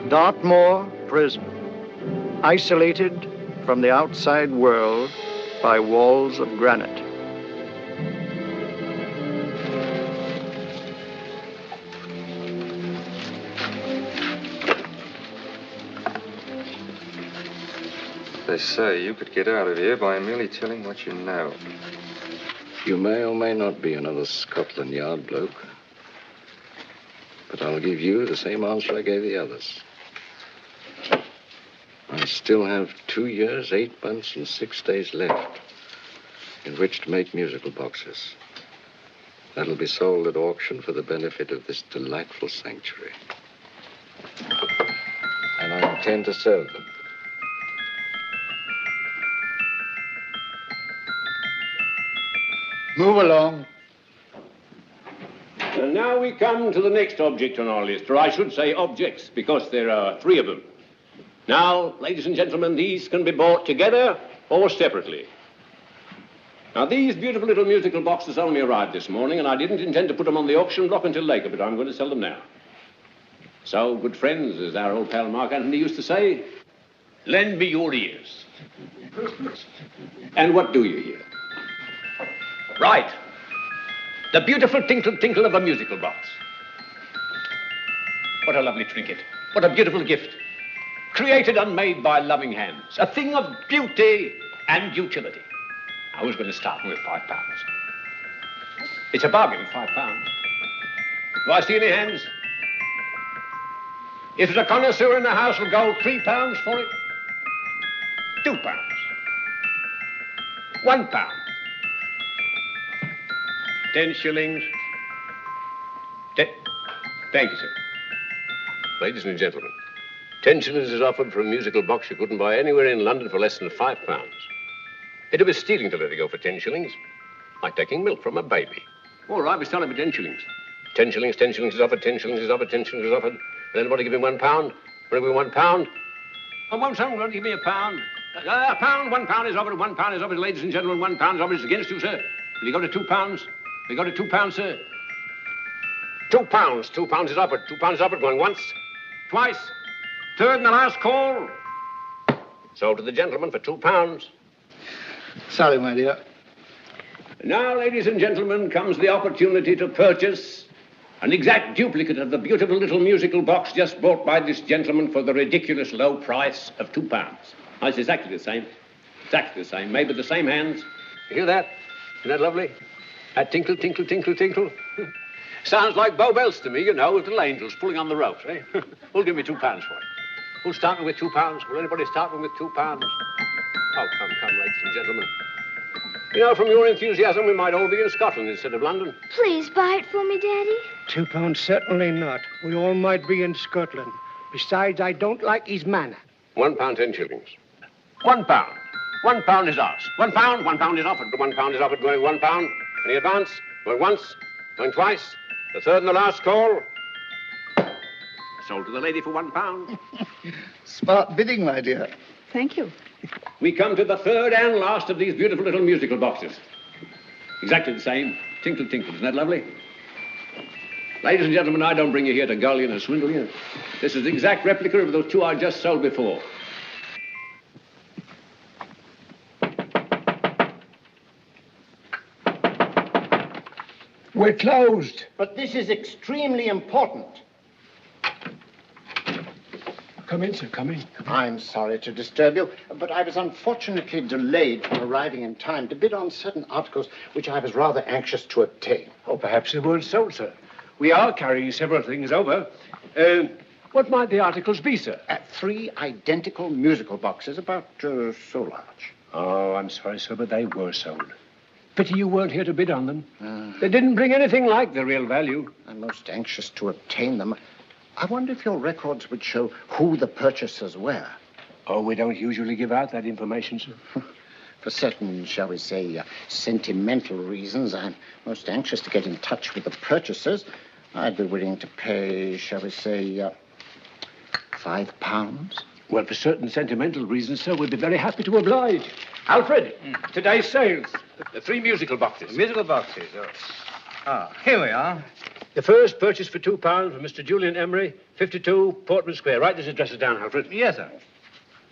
Dartmoor Prison, isolated from the outside world by walls of granite. They say you could get out of here by merely telling what you know. You may or may not be another Scotland Yard bloke, but I'll give you the same answer I gave the others. I still have 2 years, 8 months, and 6 days left in which to make musical boxes. That'll be sold at auction for the benefit of this delightful sanctuary. And I intend to serve them. Move along. And now we come to the next object on our list, or I should say objects, because there are 3 of them. Now, ladies and gentlemen, these can be bought together or separately. Now, these beautiful little musical boxes only arrived this morning, and I didn't intend to put them on the auction block until later, but I'm going to sell them now. So, good friends, as our old pal Mark Antony used to say, lend me your ears. And what do you hear? Right. The beautiful tinkle tinkle of a musical box. What a lovely trinket. What a beautiful gift. Created and made by loving hands. A thing of beauty and utility. I was going to start with £5. It's a bargain, £5. Do I see any hands? If there's a connoisseur in the house, will go £3 for it. £2. £1. 10 shillings. Thank you, sir. Ladies and gentlemen, 10 shillings is offered for a musical box you couldn't buy anywhere in London for less than £5. It'd be stealing to let it go for 10 shillings. Like taking milk from a baby. All right, we're selling for 10 shillings. 10 shillings, 10 shillings is offered, 10 shillings is offered, 10 shillings is offered. And anybody give him £1? Want to give him £1? I won't someone give me a pound. A pound, £1 is offered, £1 is offered, ladies and gentlemen, £1 is offered. It's against you, sir. Will you go to £2? We go to £2, sir. £2. £2 is offered. £2 is offered. Going once, twice, third and the last call. Sold to the gentleman for £2. Sorry, my dear. Now, ladies and gentlemen, comes the opportunity to purchase an exact duplicate of the beautiful little musical box just bought by this gentleman for the ridiculous low price of £2. Oh, it's exactly the same. Exactly the same. Made with the same hands. You hear that? Isn't that lovely? That tinkle, tinkle, tinkle, tinkle. Sounds like Bow Bells to me, you know, with little angels pulling on the ropes, eh? Who'll give me £2 for it? Who'll start me with £2? Will anybody start me with £2? Oh, come, ladies and gentlemen. You know, from your enthusiasm, we might all be in Scotland instead of London. Please buy it for me, Daddy. £2, certainly not. We all might be in Scotland. Besides, I don't like his manner. £1, 10 shillings. £1. £1 is ours. £1 is offered. £1 is offered, going £1. Any advance? Going once, going twice. The third and the last call. Sold to the lady for £1. Smart bidding, my dear. Thank you. We come to the third and last of these beautiful little musical boxes. Exactly the same. Tinkle, tinkle. Isn't that lovely? Ladies and gentlemen, I don't bring you here to gull you and swindle you. This is the exact replica of those 2 I just sold before. We're closed. But this is extremely important. Come in, sir, come in. I'm sorry to disturb you, but I was unfortunately delayed from arriving in time to bid on certain articles which I was rather anxious to obtain. Oh, perhaps they weren't sold, sir. We are carrying several things over. What might the articles be, sir? 3 identical musical boxes, about so large. Oh, I'm sorry, sir, but they were sold. Pity you weren't here to bid on them. They didn't bring anything like the real value. I'm most anxious to obtain them. I wonder if your records would show who the purchasers were. Oh, we don't usually give out that information, sir. For certain, shall we say, sentimental reasons, I'm most anxious to get in touch with the purchasers. I'd be willing to pay, shall we say, £5. Well, for certain sentimental reasons, sir, we'd be very happy to oblige. Alfred, today's sales. The 3 musical boxes. Musical boxes, oh. Ah, here we are. The first purchase for £2 from Mr. Julian Emery, 52 Portman Square. Write this address down, Alfred. Yes, sir.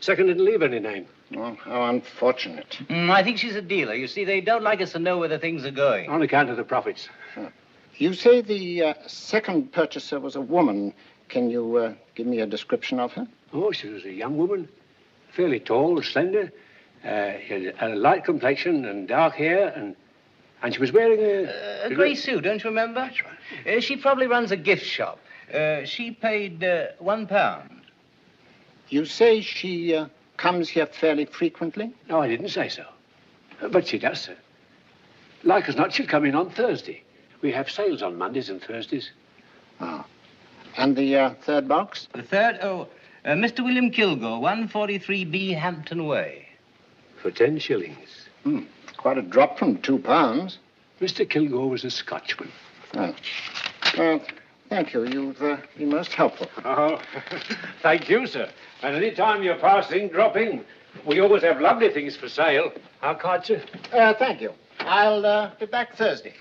Second didn't leave any name. Oh, how unfortunate. I think she's a dealer. You see, they don't like us to know where the things are going. On account of the profits. You say the second purchaser was a woman. Can you give me a description of her? Oh, she was a young woman. Fairly tall, slender. She had a light complexion and dark hair, and she was wearing A grey suit, don't you remember? That's right. She probably runs a gift shop. She paid £1. You say she comes here fairly frequently? No, I didn't say so. But she does, sir. Like as not, she'll come in on Thursday. We have sales on Mondays and Thursdays. Oh. And the third box? The third, Mr. William Kilgore, 143B Hampton Way. For 10 shillings. Quite a drop from £2. Mr. Kilgore was a Scotchman. Oh. Well, thank you. You've been most helpful. Oh, thank you, sir. And any time you're passing, dropping, we always have lovely things for sale. Our card, sir? Thank you. I'll be back Thursday.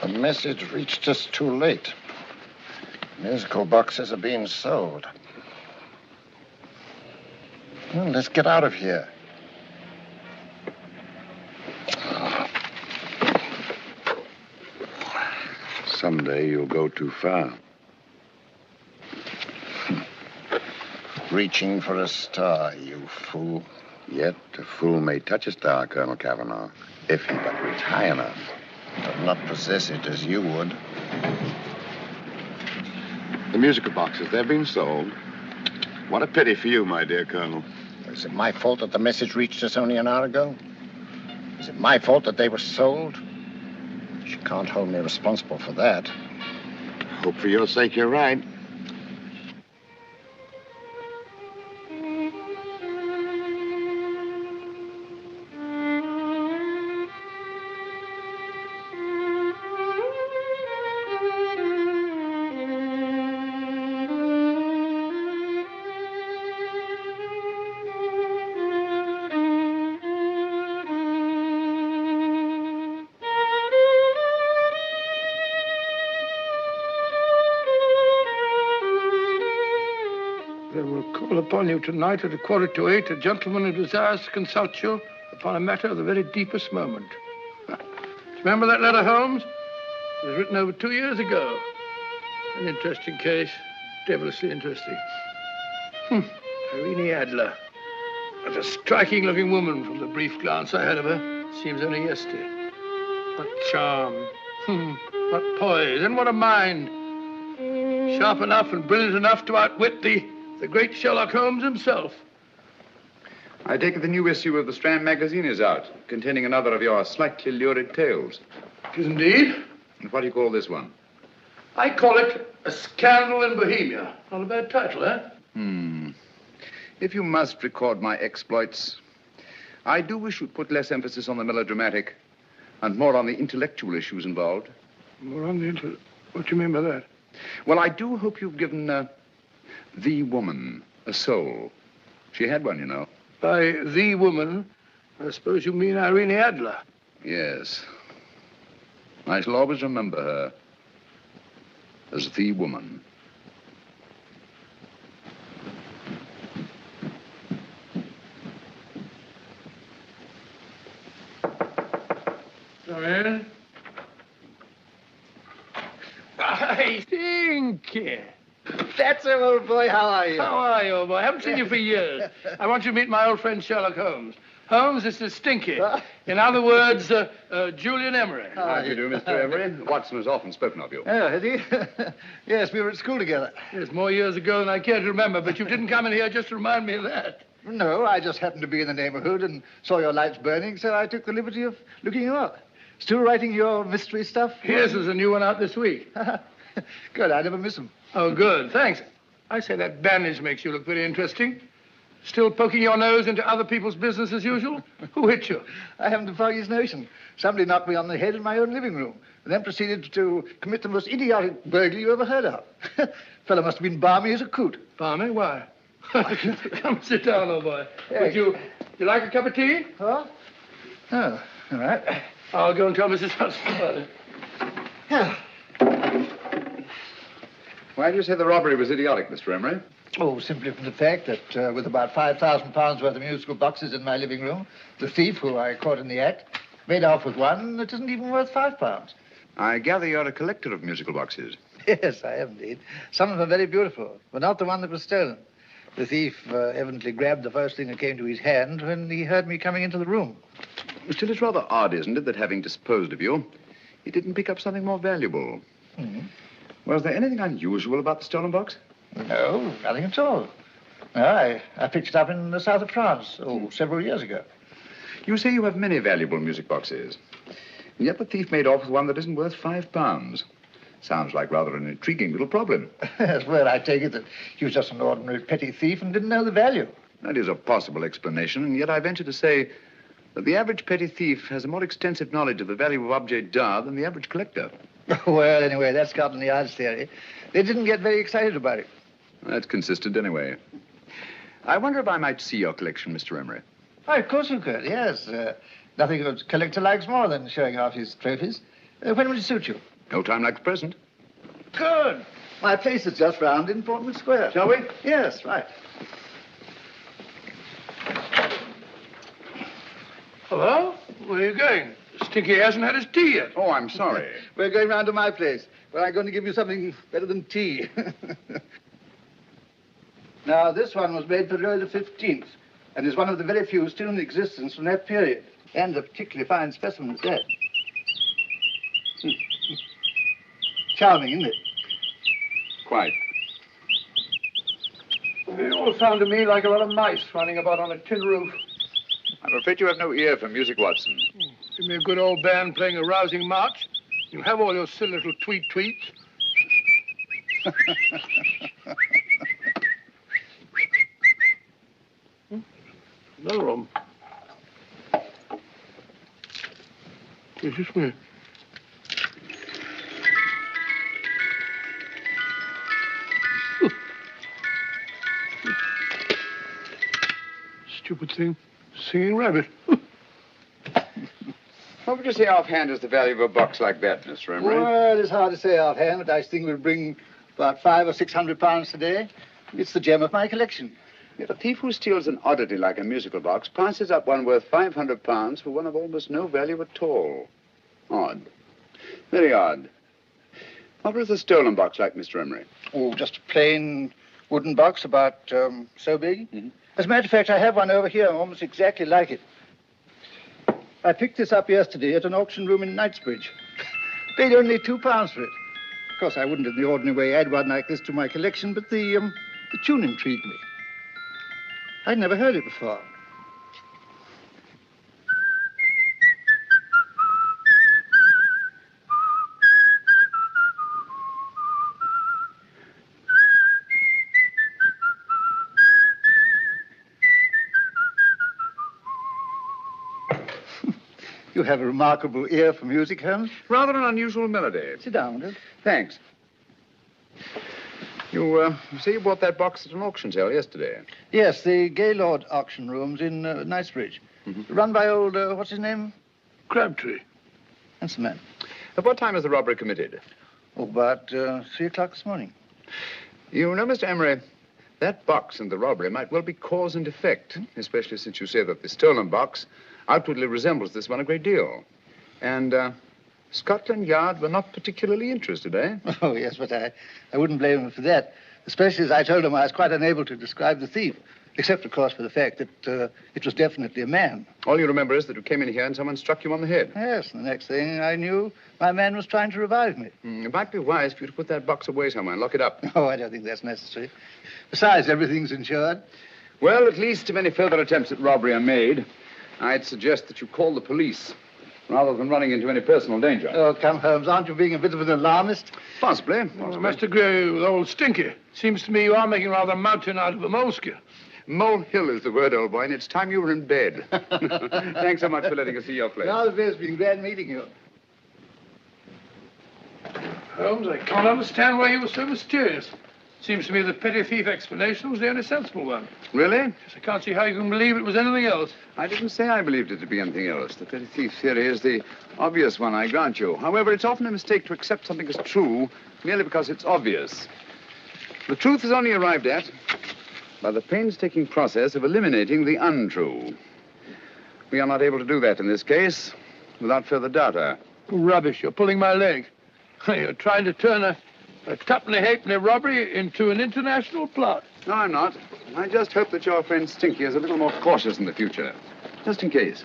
The message reached us too late. Musical boxes are being sold. Well, let's get out of here. Someday you'll go too far. Reaching for a star, you fool. Yet a fool may touch a star, Colonel Cavanaugh, if he but reach high enough. But not possess it as you would. The musical boxes, they're being sold. What a pity for you, my dear Colonel. Is it my fault that the message reached us only an hour ago? Is it my fault that they were sold? You can't hold me responsible for that. Hope for your sake you're right. Upon you tonight at 7:45, a gentleman who desires to consult you upon a matter of the very deepest moment. Remember that letter, Holmes? It was written over 2 years ago. An interesting case. Devilishly interesting. Irene Adler. What a striking-looking woman from the brief glance I had of her. Seems only yesterday. What charm. What poise. And what a mind. Sharp enough and brilliant enough to outwit the great Sherlock Holmes himself. I take it the new issue of the Strand magazine is out, containing another of your slightly lurid tales. It is indeed. And what do you call this one? I call it A Scandal in Bohemia. Not a bad title, eh? If you must record my exploits, I do wish you'd put less emphasis on the melodramatic and more on the intellectual issues involved. More on the What do you mean by that? Well, I do hope you've given the woman a soul. She had one, you know. By the woman, I suppose you mean Irene Adler. Yes. I shall always remember her as the woman. Come in. I think. That's it, old boy. How are you? How are you, old boy? I haven't seen you for years. I want you to meet my old friend Sherlock Holmes. Holmes, this is Stinky. In other words, Julian Emery. How do you do, Mr. Emery? Watson has often spoken of you. Oh, has he? Yes, we were at school together. Yes, more years ago than I care to remember, but you didn't come in here just to remind me of that. No, I just happened to be in the neighborhood and saw your lights burning, so I took the liberty of looking you up. Still writing your mystery stuff? Yes, there's a new one out this week. Good, I never miss them. Oh, good, thanks. I say that bandage makes you look very interesting. Still poking your nose into other people's business as usual? Who hit you? I haven't the foggiest notion. Somebody knocked me on the head in my own living room, and then proceeded to commit the most idiotic burglary you ever heard of. Fellow must have been balmy as a coot. Balmy? Why? Come sit down, old boy. Would you You like a cup of tea? Huh? Oh, all right. I'll go and tell Mrs. Hudson about it. Yeah. Why do you say the robbery was idiotic, Mr. Emery? Oh, simply from the fact that with about £5,000 worth of musical boxes in my living room, the thief, who I caught in the act, made off with one that isn't even worth £5. I gather you're a collector of musical boxes. Yes, I am indeed. Some of them are very beautiful, but not the one that was stolen. The thief evidently grabbed the first thing that came to his hand when he heard me coming into the room. Still, it's rather odd, isn't it, that having disposed of you, he didn't pick up something more valuable. Mm-hmm. Was there anything unusual about the stolen box? No, nothing at all. No, I picked it up in the south of France, several years ago. You say you have many valuable music boxes, and yet the thief made off with one that isn't worth £5. Sounds like rather an intriguing little problem. Yes, well, I take it that he was just an ordinary petty thief and didn't know the value. That is a possible explanation, and yet I venture to say that the average petty thief has a more extensive knowledge of the value of objets d'art than the average collector. Well, anyway, that's Scotland Yard's theory. They didn't get very excited about it. That's consistent anyway. I wonder if I might see your collection, Mr. Emery. Oh, of course you could, yes. Nothing a collector likes more than showing off his trophies. When would it suit you? No time like the present. Good. My place is just round in Portman Square. Shall we? Yes, right. Hello? Where are you going? Stinky hasn't had his tea yet. Oh, I'm sorry. We're going round to my place, where I'm going to give you something better than tea. Now, this one was made for Louis the 15th, and is one of the very few still in existence from that period, and a particularly fine specimen at that. Charming, isn't it? Quite. They all sound to me like a lot of mice running about on a tin roof. I'm afraid you have no ear for music, Watson. Give me a good old band playing a rousing march. You'll have all your silly little tweets. Another one. Is this me? Stupid thing. Singing rabbit. What would you say offhand is the value of a box like that, Mr. Emery? Well, it's hard to say offhand, but I think we'll bring about £500 or £600 today. It's the gem of my collection. Yet a thief who steals an oddity like a musical box passes up one worth £500 for one of almost no value at all. Odd. Very odd. What was the stolen box like, Mr. Emery? Oh, just a plain wooden box about so big. Mm-hmm. As a matter of fact, I have one over here almost exactly like it. I picked this up yesterday at an auction room in Knightsbridge. Paid only £2 for it. Of course, I wouldn't in the ordinary way add one like this to my collection, but the tune intrigued me. I'd never heard it before. You have a remarkable ear for music, Holmes. Rather an unusual melody. Sit down, will you? Thanks. You say you bought that box at an auction sale yesterday? Yes, the Gaylord auction rooms in Knightsbridge. Mm-hmm. Run by old, what's his name? Crabtree. That's the man. At what time was the robbery committed? Oh, about 3 o'clock this morning. You know, Mr. Emery, that box and the robbery might well be cause and effect, especially since you say that the stolen box outwardly resembles this one a great deal. And Scotland Yard were not particularly interested, eh? Oh, yes, but I wouldn't blame them for that, especially as I told them I was quite unable to describe the thief, except, of course, for the fact that it was definitely a man. All you remember is that you came in here and someone struck you on the head. Yes, and the next thing I knew, my man was trying to revive me. It might be wise for you to put that box away somewhere and lock it up. Oh, I don't think that's necessary. Besides, everything's insured. Well, at least if any further attempts at robbery are made, I'd suggest that you call the police, rather than running into any personal danger. Oh, come, Holmes, aren't you being a bit of an alarmist? Possibly. Well, I must agree with old Stinky. Seems to me you are making rather a mountain out of a molehill. Molehill is the word, old boy, and it's time you were in bed. Thanks so much for letting us see your place. Now, it's been glad meeting you. Holmes, I can't understand why he was so mysterious. Seems to me the petty thief explanation was the only sensible one. Really? Yes, I can't see how you can believe it was anything else. I didn't say I believed it to be anything else. The petty thief theory is the obvious one, I grant you. However, it's often a mistake to accept something as true merely because it's obvious. The truth is only arrived at by the painstaking process of eliminating the untrue. We are not able to do that in this case without further data. Rubbish, you're pulling my leg. You're trying to turn a tuppenny halfpenny robbery into an international plot. No, I'm not. I just hope that your friend Stinky is a little more cautious in the future. Just in case.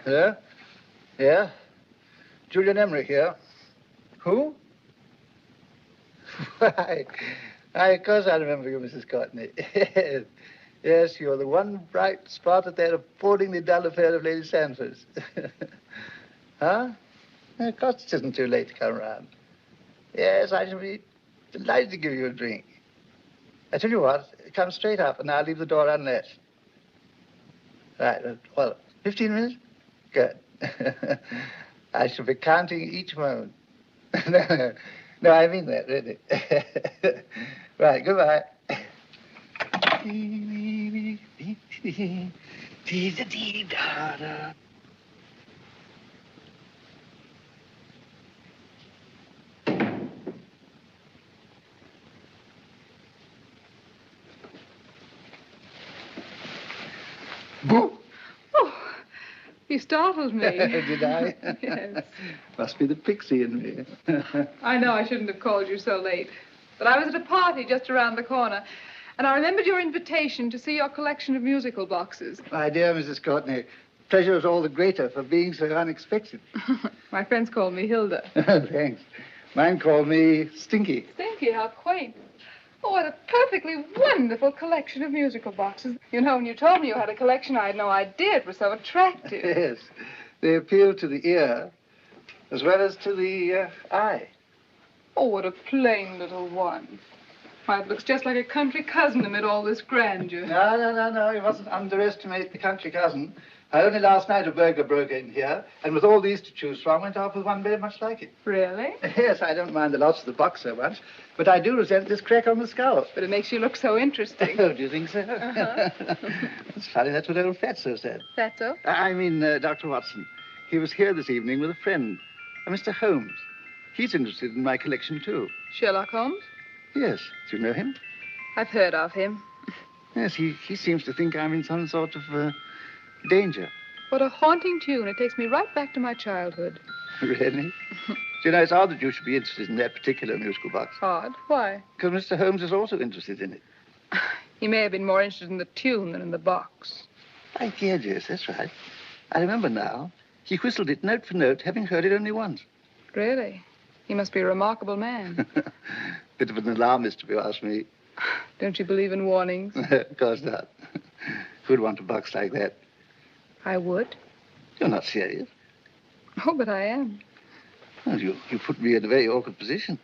Hello? Yeah? Julian Emery here. Who? Why, of course I remember you, Mrs. Courtney. Yes, you're the one bright spot at that appallingly dull affair of Lady Sanford's. Huh? Of course it isn't too late to come around. Yes, I shall be delighted to give you a drink. I tell you what, come straight up and I'll leave the door unlatched. Right, well, 15 minutes? Good. I shall be counting each moment. No, I mean that, really. Right, goodbye. Boo! You startled me. Did I? Yes. Must be the pixie in me. I know I shouldn't have called you so late. But I was at a party just around the corner, and I remembered your invitation to see your collection of musical boxes. My dear Mrs. Courtney, pleasure is all the greater for being so unexpected. My friends call me Hilda. Thanks. Mine called me Stinky. Stinky, how quaint. Oh, what a perfectly wonderful collection of musical boxes. You know, when you told me you had a collection, I had no idea it was so attractive. Yes. They appeal to the ear as well as to the eye. Oh, what a plain little one. Why, it looks just like a country cousin amid all this grandeur. No. You mustn't underestimate the country cousin. Only last night a burglar broke in here, and with all these to choose from, went off with one very much like it. Really? Yes, I don't mind the loss of the box so much, but I do resent this crack on the skull. But it makes you look so interesting. Oh, do you think so? Uh-huh. It's funny, that's what old Fatso said. Fatso? I mean, Dr. Watson. He was here this evening with a friend, a Mr. Holmes. He's interested in my collection, too. Sherlock Holmes? Yes. Do you know him? I've heard of him. Yes, he seems to think I'm in some sort of danger. What a haunting tune. It takes me right back to my childhood. Really? Do you know, it's odd that you should be interested in that particular musical box. Odd? Why? Because Mr. Holmes is also interested in it. He may have been more interested in the tune than in the box. I did, yes, that's right. I remember now. He whistled it note for note, having heard it only once. Really? He must be a remarkable man. Bit of an alarmist, if you ask me. Don't you believe in warnings? Of course not. Who'd want a box like that? I would. You're not serious. Oh, but I am. Well, you put me in a very awkward position.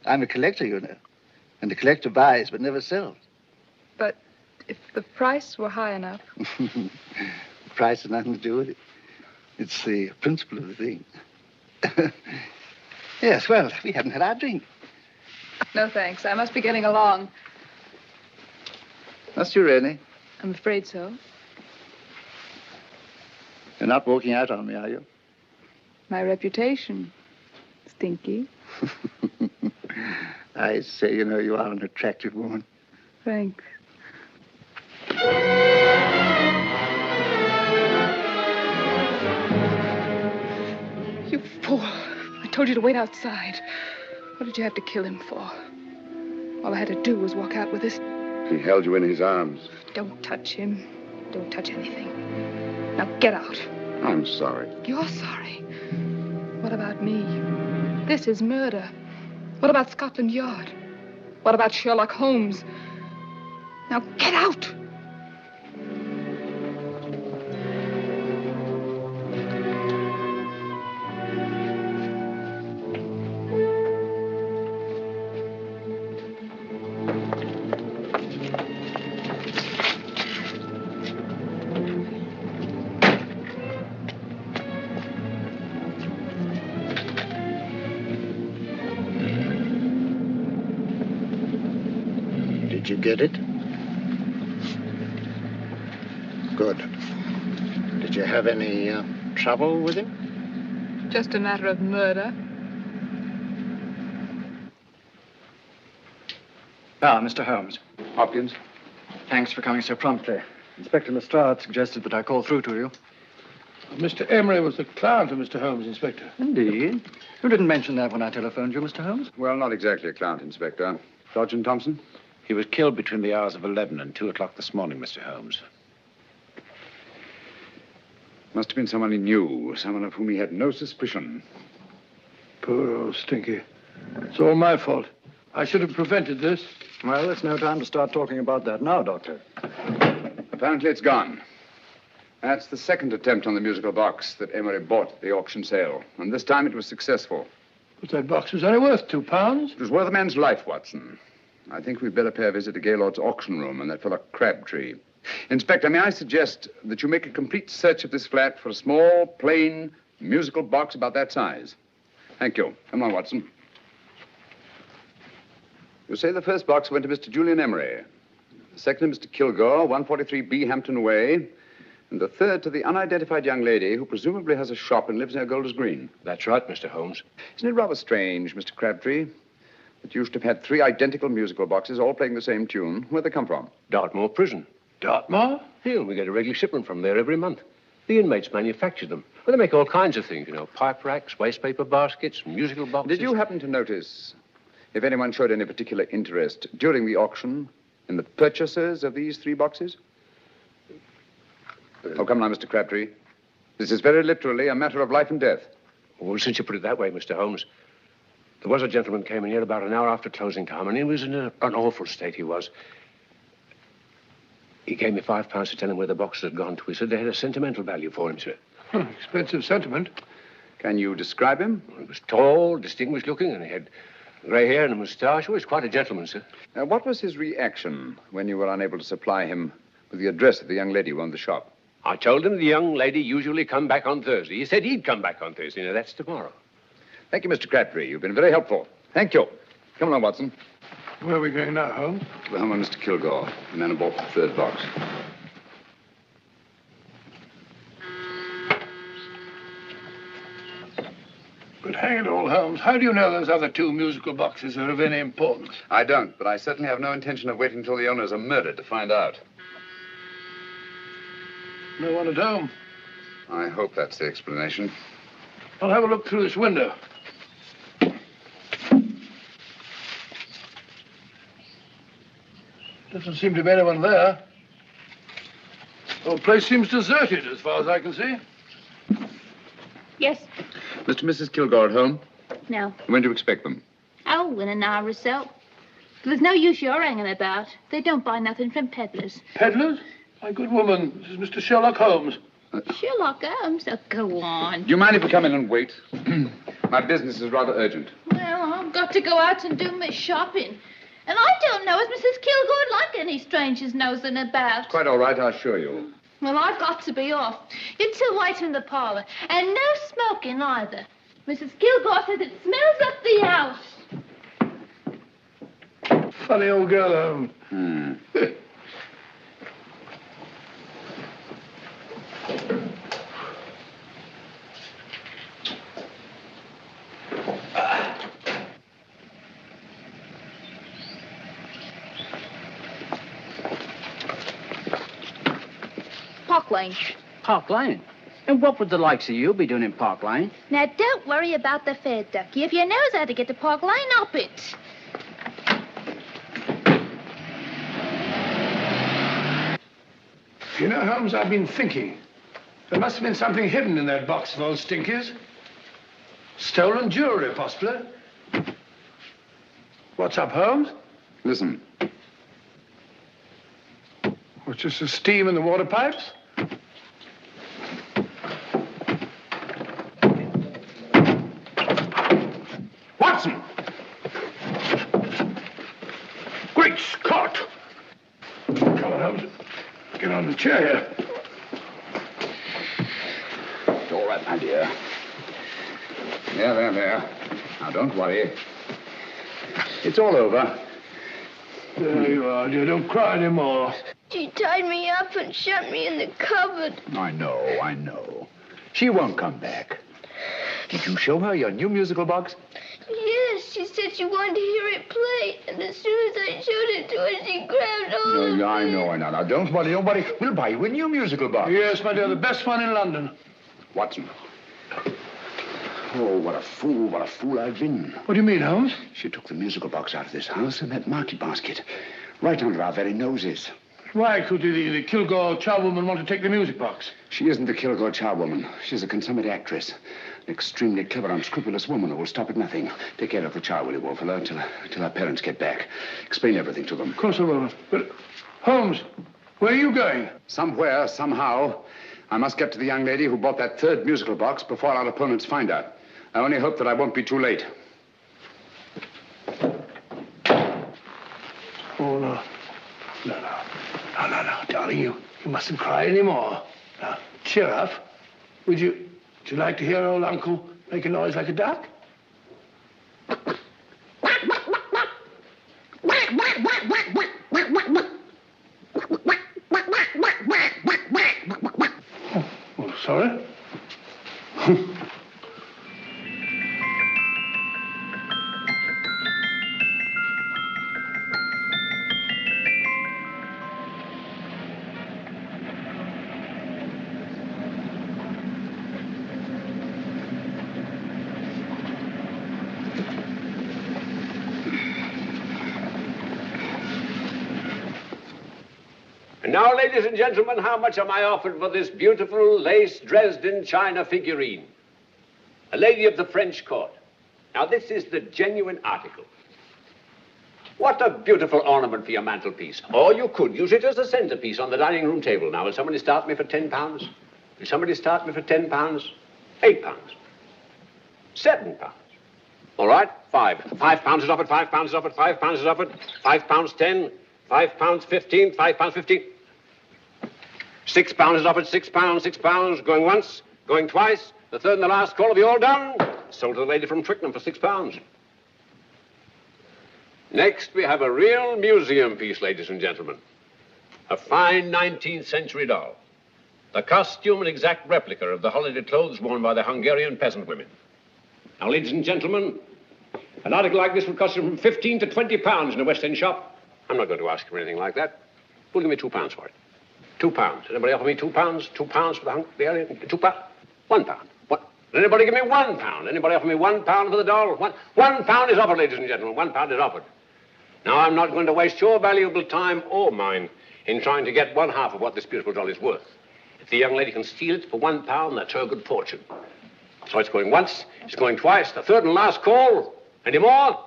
I'm a collector, you know. And the collector buys but never sells. But if the price were high enough... The price has nothing to do with it. It's the principle of the thing. Yes, well, we haven't had our drink. No, thanks. I must be getting along. Must you really? I'm afraid so. You're not walking out on me, are you? My reputation. Stinky. I say, you know, you are an attractive woman. Thanks. You fool. I told you to wait outside. What did you have to kill him for? All I had to do was walk out with this. He held you in his arms. Don't touch him. Don't touch anything. Now get out. I'm sorry. You're sorry. What about me? This is murder. What about Scotland Yard? What about Sherlock Holmes? Now get out! Did you get it? Good. Did you have any trouble with him? Just a matter of murder. Ah, Mr. Holmes. Hopkins? Thanks for coming so promptly. Inspector Lestrade suggested that I call through to you. Mr. Emery was the client of Mr. Holmes, Inspector. Indeed. You didn't mention that when I telephoned you, Mr. Holmes. Well, not exactly a client, Inspector. Sergeant Thompson? He was killed between the hours of 11 and 2 o'clock this morning, Mr. Holmes. Must have been someone he knew, someone of whom he had no suspicion. Poor old Stinky. It's all my fault. I should have prevented this. Well, it's no time to start talking about that now, Doctor. Apparently it's gone. That's the second attempt on the musical box that Emery bought at the auction sale. And this time it was successful. But that box was only worth £2. It was worth a man's life, Watson. I think we'd better pay a visit to Gaylord's auction room and that fellow Crabtree. Inspector, may I suggest that you make a complete search of this flat for a small, plain, musical box about that size? Thank you. Come on, Watson. You say the first box went to Mr. Julian Emery. The second to Mr. Kilgore, 143B Hampton Way. And the third to the unidentified young lady who presumably has a shop and lives near Golders Green. That's right, Mr. Holmes. Isn't it rather strange, Mr. Crabtree, that you should have had 3 identical musical boxes all playing the same tune? Where'd they come from? Dartmoor Prison. Dartmoor? Yeah, we get a regular shipment from there every month. The inmates manufacture them. Well, they make all kinds of things, you know, pipe racks, waste paper baskets, musical boxes. Did you happen to notice if anyone showed any particular interest during the auction in the purchasers of these 3 boxes? Oh, come now, Mr. Crabtree. This is very literally a matter of life and death. Well, since you put it that way, Mr. Holmes, there was a gentleman came in here about an hour after closing time, and he was in an awful state, he was. He gave me £5 to tell him where the boxes had gone to. He said they had a sentimental value for him, sir. Expensive sentiment. Can you describe him? Well, he was tall, distinguished looking, and he had grey hair and a moustache. He was quite a gentleman, sir. What was his reaction when you were unable to supply him with the address of the young lady who owned the shop? I told him the young lady usually come back on Thursday. He said he'd come back on Thursday. Now, that's tomorrow. Thank you, Mr. Crabtree. You've been very helpful. Thank you. Come along, Watson. Where are we going now, Holmes? To the home of Mr. Kilgore, the man who bought the 3rd box. But hang it all, Holmes, how do you know those other 2 musical boxes are of any importance? I don't, but I certainly have no intention of waiting until the owners are murdered to find out. No one at home. I hope that's the explanation. I'll have a look through this window. Doesn't seem to be anyone there. The whole place seems deserted as far as I can see. Yes. Mr. and Mrs. Kilgore at home? No. When do you expect them? Oh, in an hour or so. There's no use your hanging about. They don't buy nothing from peddlers. Peddlers? My good woman, this is Mr. Sherlock Holmes. Sherlock Holmes? Oh, go on. Do you mind if we come in and wait? My business is rather urgent. Well, I've got to go out and do my shopping. And I don't know as Mrs. Kilgore'd like any strangers nosing about. Quite all right, I assure you. Well, I've got to be off. You 2 wait in the parlor. And no smoking either. Mrs. Kilgore says it smells up the house. Funny old girl, Holmes. Park Lane. Park Lane? And what would the likes of you be doing in Park Lane? Now, don't worry about the fare, Ducky. If you knows how to get to Park Lane, up it. You know, Holmes, I've been thinking. There must have been something hidden in that box of old Stinky's. Stolen jewelry, possibly. What's up, Holmes? Listen. What's just the steam in the water pipes? Watson! Great Scott! Come on, Holmes. Get on the chair here. It's all right, my dear. There. Now, don't worry. It's all over. There you are, dear. Don't cry anymore. She tied me up and shut me in the cupboard. I know. She won't come back. Did you show her your new musical box? Yes, she said she wanted to hear it play, and as soon as I showed it to her, she grabbed hold of me. I know. Now, don't worry. We'll buy you a new musical box. Yes, my dear, the best one in London. Watson. Oh, what a fool I've been. What do you mean, Holmes? She took the musical box out of this house in that market basket, right under our very noses. Why could the Kilgore charwoman want to take the music box? She isn't the Kilgore charwoman. She's a consummate actress. An extremely clever, unscrupulous woman who will stop at nothing. Take care of the child, will you, Wolfella, till our parents get back. Explain everything to them. Of course I will. But, Holmes, where are you going? Somewhere, somehow. I must get to the young lady who bought that third musical box before our opponents find her. I only hope that I won't be too late. Oh, no. No, darling, you mustn't cry anymore. Now, cheer up. Would you like to hear old Uncle make a noise like a duck? Oh, sorry. And now, ladies and gentlemen, how much am I offered for this beautiful lace Dresden china figurine? A lady of the French court. Now, this is the genuine article. What a beautiful ornament for your mantelpiece. Or you could use it as a centerpiece on the dining room table. Now, will somebody start me for £10? Will somebody start me for £10? £8? £7? All right, £5 is offered, £5 is offered, £5 is offered, £5.10, £5.15, £5.15. £6 is offered, £6, going once, going twice, the third and the last call. Have you all done? Sold to the lady from Twickenham for £6. Next, we have a real museum piece, ladies and gentlemen. A fine 19th century doll. The costume an exact replica of the holiday clothes worn by the Hungarian peasant women. Now, ladies and gentlemen, an article like this would cost you from £15 to £20 in a West End shop. I'm not going to ask you for anything like that. Who'll give me £2 for it? £2. Anybody offer me £2? £2 for the Hungarian? £2? £1. What? Anybody give me £1? Anybody offer me £1 for the doll? £1 is offered, ladies and gentlemen. £1 is offered. Now, I'm not going to waste your valuable time or mine in trying to get one half of what this beautiful doll is worth. If the young lady can steal it for £1, that's her good fortune. So it's going once, it's going twice, the third and last call. Any more?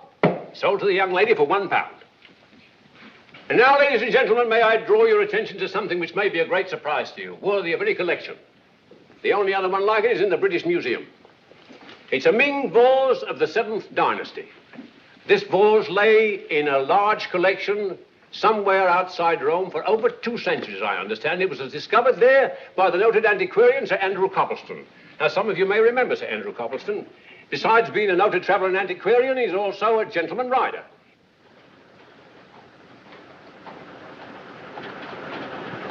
Sold to the young lady for £1. And now, ladies and gentlemen, may I draw your attention to something which may be a great surprise to you, worthy of any collection. The only other one like it is in the British Museum. It's a Ming vase of the 7th dynasty. This vase lay in a large collection somewhere outside Rome for over 2 centuries, I understand. It was discovered there by the noted antiquarian Sir Andrew Coppleston. Now, some of you may remember Sir Andrew Coppleston. Besides being a noted traveler and antiquarian, he's also a gentleman rider.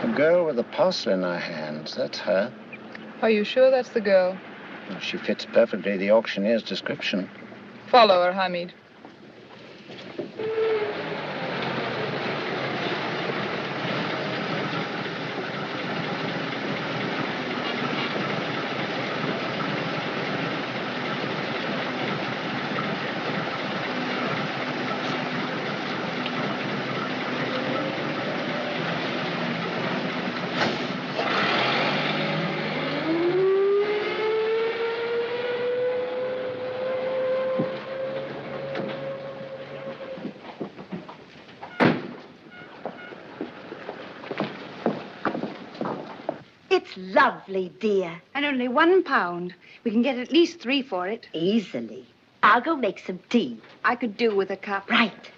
The girl with the parcel in her hands, that's her. Are you sure that's the girl? Well, she fits perfectly the auctioneer's description. Follow her, Hamid. Lovely, dear. And only £1. We can get at least 3 for it. Easily. I'll go make some tea. I could do with a cup. Right.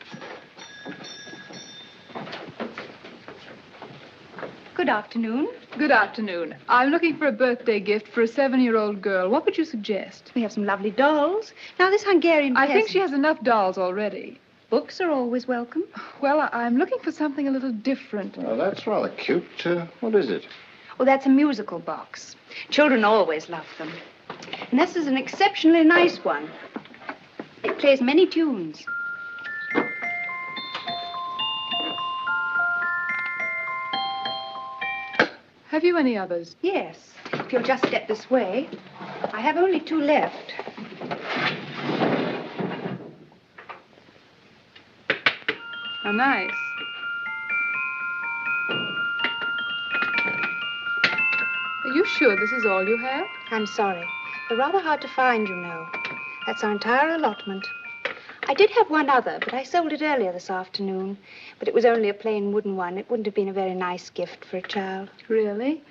Good afternoon. Good afternoon. I'm looking for a birthday gift for a 7-year-old girl. What would you suggest? We have some lovely dolls. Now, this Hungarian I think peasant... she has enough dolls already. Books are always welcome. Well, I'm looking for something a little different. Well, that's rather cute. What is it? Oh, that's a musical box. Children always love them. And this is an exceptionally nice one. It plays many tunes. Have you any others? Yes. If you'll just step this way. I have only 2 left. How nice. Are you sure this is all you have? I'm sorry. They're rather hard to find, you know. That's our entire allotment. I did have one other, but I sold it earlier this afternoon. But it was only a plain wooden one. It wouldn't have been a very nice gift for a child. Really?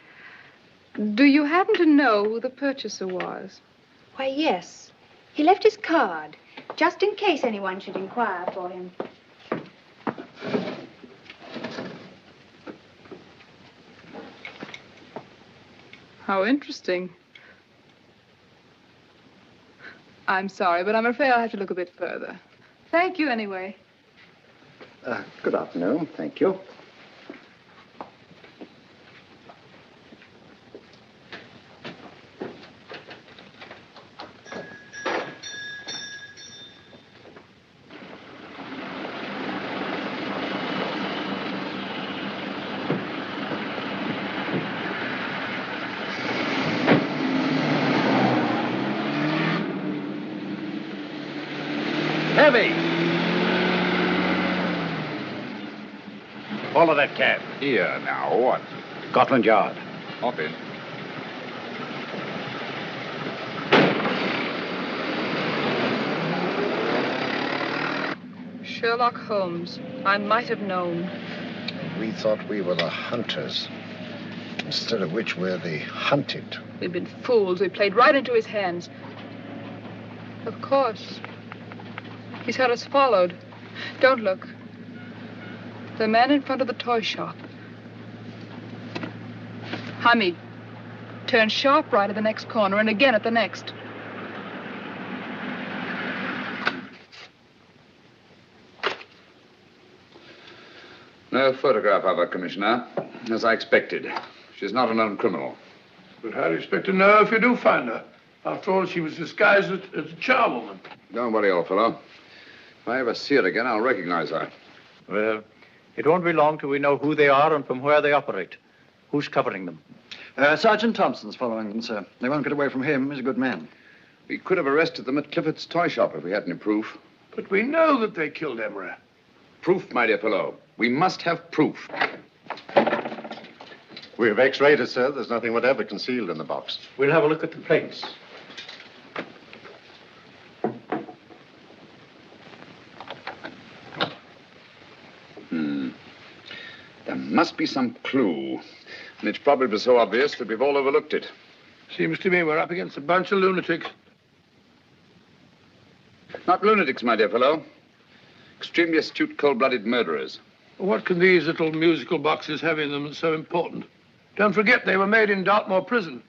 Do you happen to know who the purchaser was? Why, yes. He left his card, just in case anyone should inquire for him. How interesting. I'm sorry, but I'm afraid I'll have to look a bit further. Thank you anyway. Good afternoon. Thank you. Heavy! Follow that cab. Here, now, what? Scotland Yard. Hop in. Sherlock Holmes. I might have known. We thought we were the hunters, instead of which we're the hunted. We've been fools. We played right into his hands. Of course. He's had us followed. Don't look. The man in front of the toy shop. Hamid, turn sharp right at the next corner and again at the next. No photograph of her, Commissioner. As I expected. She's not a known criminal. But how do you expect to know if you do find her? After all, she was disguised as a charwoman. Don't worry, old fellow. If I ever see her again, I'll recognize her. Well, it won't be long till we know who they are and from where they operate. Who's covering them? Sergeant Thompson's following them, sir. They won't get away from him. He's a good man. We could have arrested them at Clifford's toy shop if we had any proof. But we know that they killed Emery. Proof, my dear fellow. We must have proof. We have X-rayed it, sir. There's nothing whatever concealed in the box. We'll have a look at the plates. There must be some clue. And it's probably so obvious that we've all overlooked it. Seems to me we're up against a bunch of lunatics. Not lunatics, my dear fellow. Extremely astute, cold-blooded murderers. What can these little musical boxes have in them that's so important? Don't forget, they were made in Dartmoor prison.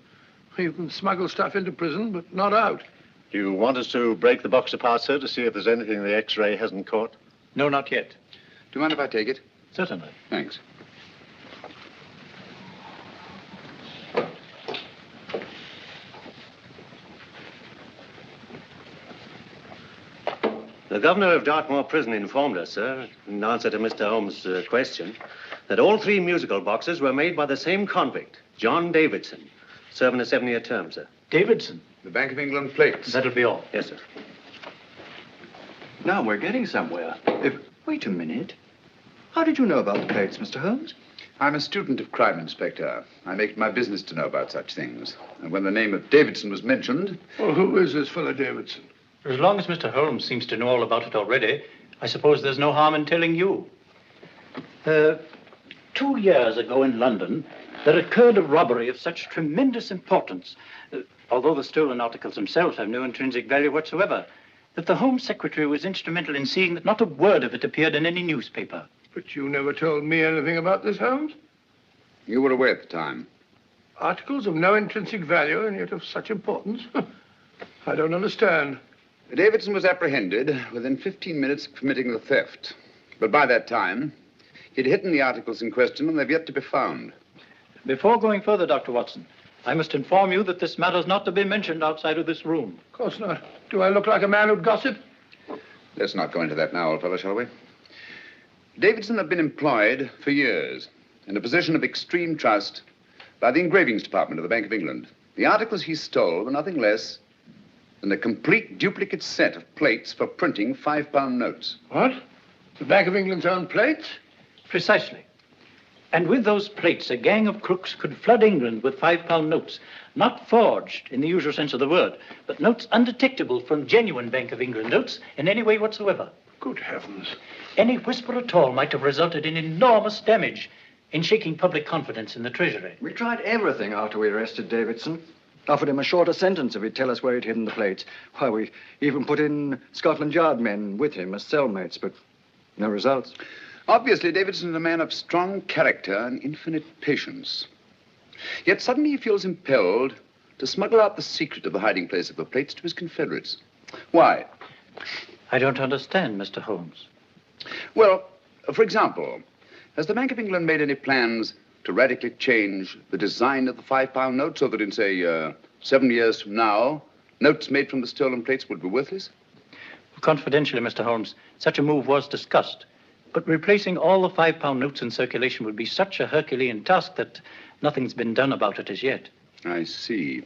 You can smuggle stuff into prison, but not out. Do you want us to break the box apart, sir, to see if there's anything the X-ray hasn't caught? No, not yet. Do you mind if I take it? Certainly. Thanks. The governor of Dartmoor Prison informed us, sir, in answer to Mr. Holmes' question, that all 3 musical boxes were made by the same convict, John Davidson, serving a 7-year term, sir. Davidson? The Bank of England plates. That'll be all. Yes, sir. Now we're getting somewhere. Wait a minute. How did you know about the plates, Mr. Holmes? I'm a student of crime, Inspector. I make it my business to know about such things. And when the name of Davidson was mentioned... Well, who is this fellow Davidson? As long as Mr. Holmes seems to know all about it already, I suppose there's no harm in telling you. 2 years ago in London, there occurred a robbery of such tremendous importance, although the stolen articles themselves have no intrinsic value whatsoever, that the Home Secretary was instrumental in seeing that not a word of it appeared in any newspaper. But you never told me anything about this, Holmes. You were away at the time. Articles of no intrinsic value and yet of such importance? I don't understand. Davidson was apprehended within 15 minutes of committing the theft. But by that time, he'd hidden the articles in question, and they've yet to be found. Before going further, Dr. Watson, I must inform you that this matter's not to be mentioned outside of this room. Of course not. Do I look like a man who'd gossip? Let's not go into that now, old fellow, shall we? Davidson had been employed for years in a position of extreme trust by the engravings department of the Bank of England. The articles he stole were nothing less than a complete duplicate set of plates for printing £5 notes. What? The Bank of England's own plates? Precisely. And with those plates, a gang of crooks could flood England with £5 notes, not forged in the usual sense of the word, but notes undetectable from genuine Bank of England notes in any way whatsoever. Good heavens. Any whisper at all might have resulted in enormous damage in shaking public confidence in the Treasury. We tried everything after we arrested Davidson. Offered him a shorter sentence if he'd tell us where he'd hidden the plates. Why, we even put in Scotland Yard men with him as cellmates, but no results. Obviously, Davidson's a man of strong character and infinite patience. Yet suddenly he feels impelled to smuggle out the secret of the hiding place of the plates to his confederates. Why? I don't understand, Mr. Holmes. Well, for example, has the Bank of England made any plans to radically change the design of the £5 note so that in, say, 7 years from now, notes made from the stolen plates would be worthless? Confidentially, Mr. Holmes, such a move was discussed. But replacing all the £5 notes in circulation would be such a Herculean task that nothing's been done about it as yet. I see.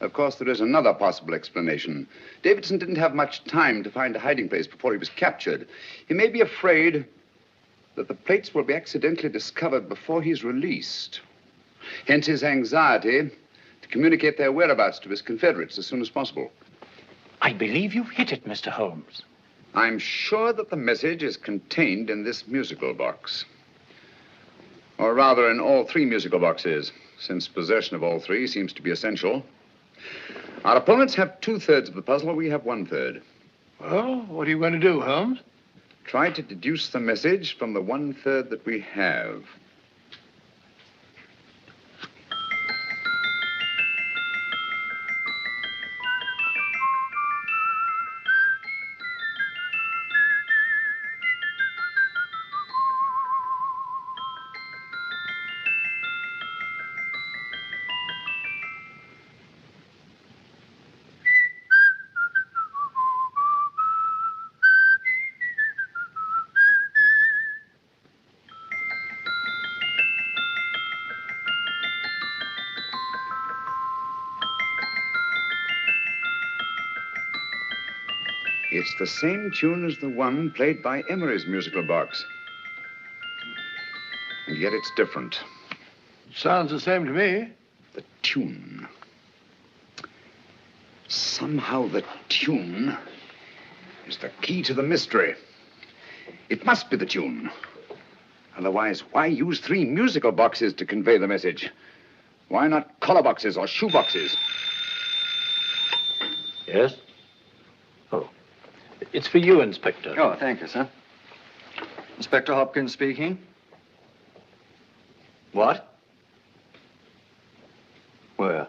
Of course, there is another possible explanation. Davidson didn't have much time to find a hiding place before he was captured. He may be afraid that the plates will be accidentally discovered before he's released. Hence his anxiety to communicate their whereabouts to his confederates as soon as possible. I believe you've hit it, Mr. Holmes. I'm sure that the message is contained in this musical box. Or rather, in all 3 musical boxes, since possession of all 3 seems to be essential. Our opponents have 2/3 of the puzzle, we have 1/3. Well, what are you going to do, Holmes? Try to deduce the message from the 1/3 that we have. It's the same tune as the one played by Emery's musical box. And yet it's different. Sounds the same to me. The tune. Somehow the tune is the key to the mystery. It must be the tune. Otherwise, why use 3 musical boxes to convey the message? Why not collar boxes or shoe boxes? Yes? Oh. It's for you, Inspector. Oh, thank you, sir. Inspector Hopkins speaking. What? Where?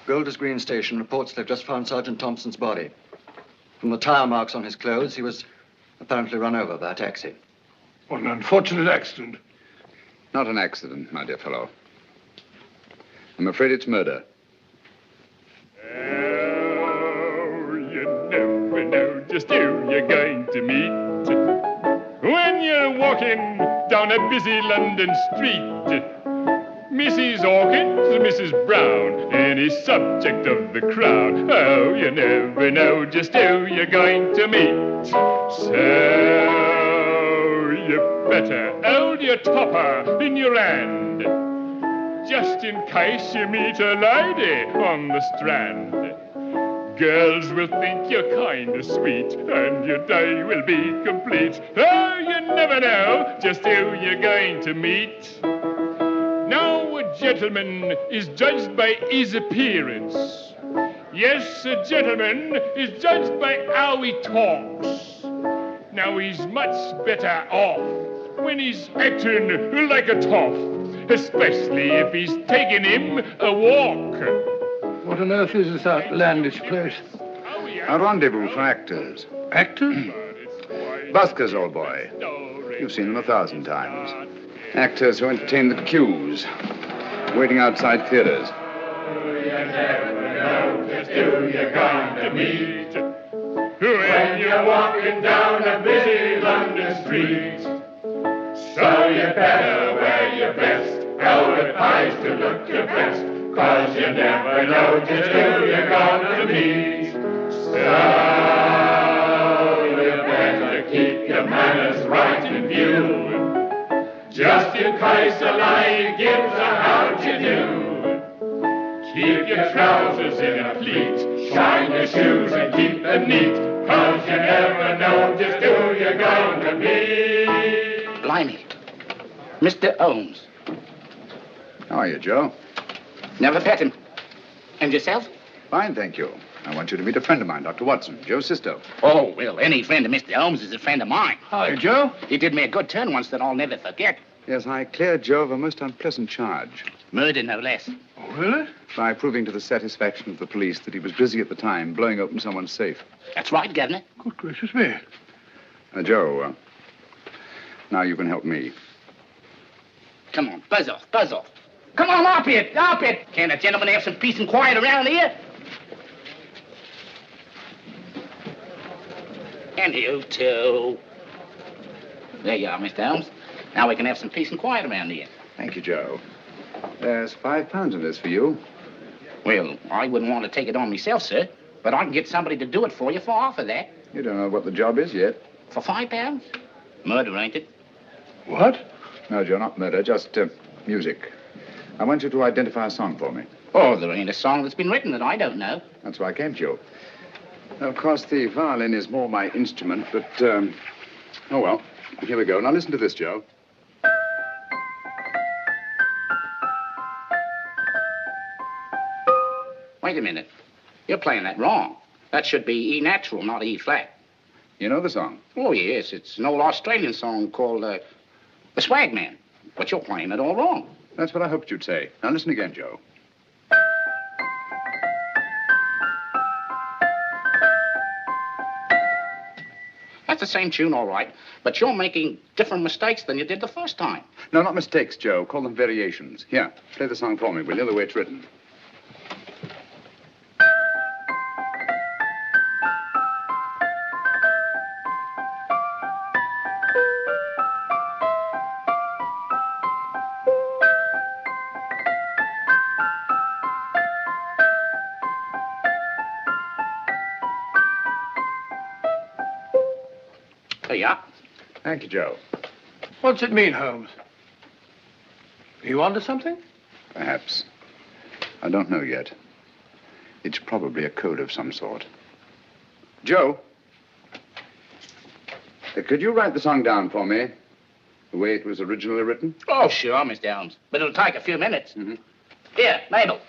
Golders Green Station reports they've just found Sergeant Thompson's body. From the tire marks on his clothes, he was apparently run over by a taxi. What an unfortunate accident. Not an accident, my dear fellow. I'm afraid it's murder. Just who you're going to meet when you're walking down a busy London street. Mrs. Hawkins, Mrs. Brown, any subject of the crowd. Oh, you never know just who you're going to meet. So you better hold your topper in your hand, just in case you meet a lady on the Strand. Girls will think you're kind of sweet, and your day will be complete. Oh, you never know just who you're going to meet. Now, a gentleman is judged by his appearance. Yes, a gentleman is judged by how he talks. Now, he's much better off when he's acting like a toff, especially if he's taking him a walk. What on earth is this outlandish place? A rendezvous for actors. Actors? Buskers, old boy. You've seen them 1,000 times. Actors who entertain the queues, waiting outside theaters. Who you're going to meet when you're walking down a busy London street. So you better wear your best velvet pies to look your best, 'cause you never know just who you're going to meet. So you better keep your manners right in view, just in case a lie gives a how'd you do. Keep your trousers in a pleat, shine your shoes and keep them neat, 'cause you never know just who you're going to meet. Blimey. Mr. Holmes. How are you, Joe? Never met him. And yourself? Fine, thank you. I want you to meet a friend of mine, Dr. Watson, Joe's sister. Oh, well, any friend of Mr. Holmes is a friend of mine. Hi, Joe. He did me a good turn once that I'll never forget. Yes, I cleared Joe of a most unpleasant charge. Murder, no less. Oh, really? By proving to the satisfaction of the police that he was busy at the time blowing open someone's safe. That's right, Governor. Good gracious me. Joe, now you can help me. Come on, buzz off, buzz off. Come on, up it, up it. Can't a gentleman have some peace and quiet around here? And you too. There you are, Mr. Holmes. Now we can have some peace and quiet around here. Thank you, Joe. There's £5 in this for you. Well, I wouldn't want to take it on myself, sir, but I can get somebody to do it for you for half of that. You don't know what the job is yet. For £5? Murder, ain't it? What? No, Joe, not murder, just music. I want you to identify a song for me. Oh, there ain't a song that's been written that I don't know. That's why I came to you. Of course, the violin is more my instrument, but, oh, well, here we go. Now, listen to this, Joe. Wait a minute. You're playing that wrong. That should be E natural, not E flat. You know the song? Oh, yes. It's an old Australian song called, The Swag Man. But you're playing it all wrong. That's what I hoped you'd say. Now, listen again, Joe. That's the same tune, all right. But you're making different mistakes than you did the first time. No, not mistakes, Joe. Call them variations. Here, play the song for me, will you, the way it's written. Yeah. Thank you, Joe. What's it mean, Holmes? Are you onto something? Perhaps. I don't know yet. It's probably a code of some sort. Joe, could you write the song down for me, the way it was originally written? Oh, sure, Mr. Holmes. But it'll take a few minutes. Here, Mabel.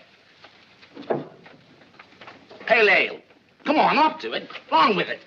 Pale ale. Come on, up to it. Along with it.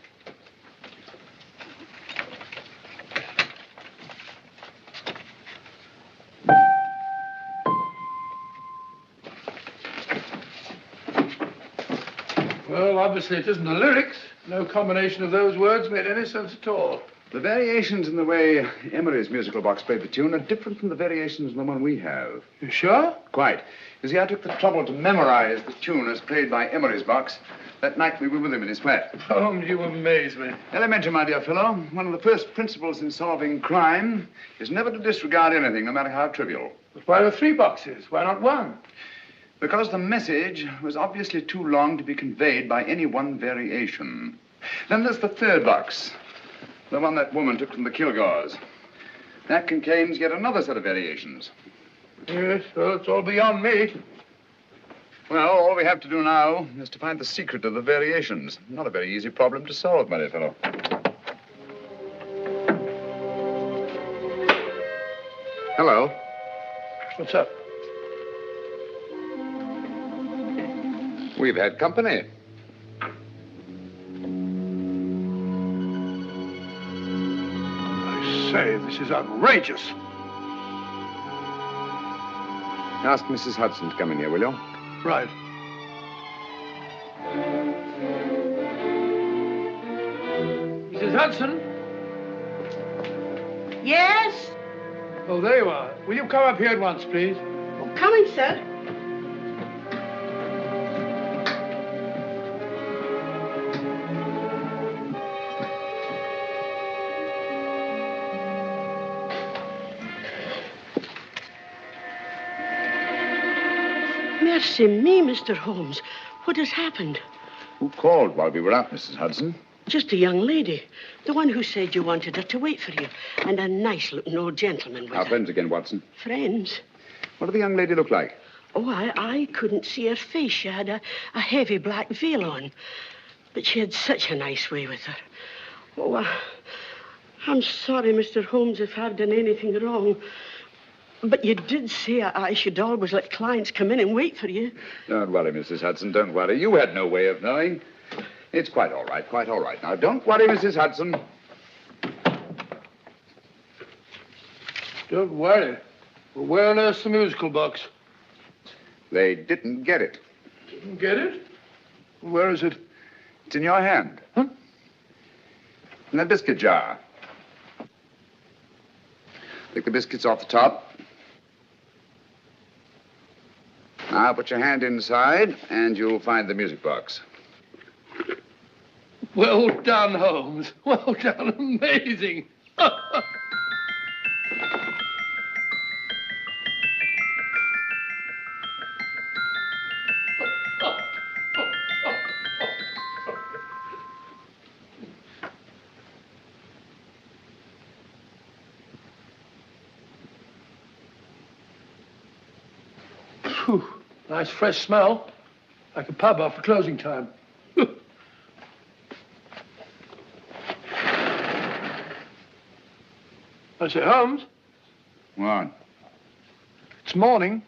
Well, obviously it isn't the lyrics. No combination of those words made any sense at all. The variations in the way Emery's musical box played the tune are different from the variations in the one we have. You sure? Quite. You see, I took the trouble to memorize the tune as played by Emery's box that night we were with him in his flat. Holmes, you amaze me. Elementary, my dear fellow. One of the first principles in solving crime is never to disregard anything, no matter how trivial. But why the 3 boxes? Why not 1? Because the message was obviously too long to be conveyed by any one variation. Then there's the 3rd box, the one that woman took from the Kilgores. That contains yet another set of variations. Yes, well, it's all beyond me. Well, all we have to do now is to find the secret of the variations. Not a very easy problem to solve, my dear fellow. Hello. What's up? We've had company. I say, this is outrageous. Ask Mrs. Hudson to come in here, will you? Right. Hudson? Yes? Oh, there you are. Will you come up here at once, please? Oh, coming, sir. Mercy me, Mr. Holmes. What has happened? Who called while we were out, Mrs. Hudson? Just a young lady. The one who said you wanted her to wait for you. And a nice-looking old gentleman with Our her. friends again, Watson. Friends? What did the young lady look like? Oh, I couldn't see her face. She had a heavy black veil on. But she had such a nice way with her. Oh, I'm sorry, Mr. Holmes, if I've done anything wrong. But you did say I should always let clients come in and wait for you. Don't worry, Mrs. Hudson, don't worry. You had no way of knowing. It's quite all right, quite all right. Now, don't worry, Mrs. Hudson. Don't worry. Well, where on earth's the musical box? They didn't get it. Didn't get it? Where is it? It's in your hand. Huh? In that biscuit jar. Take the biscuits off the top. Now put your hand inside, and you'll find the music box. Well done, Holmes. Well done. Amazing. Phew. Nice fresh smell. Like a pub after closing time. I say, Holmes, What? it's morning.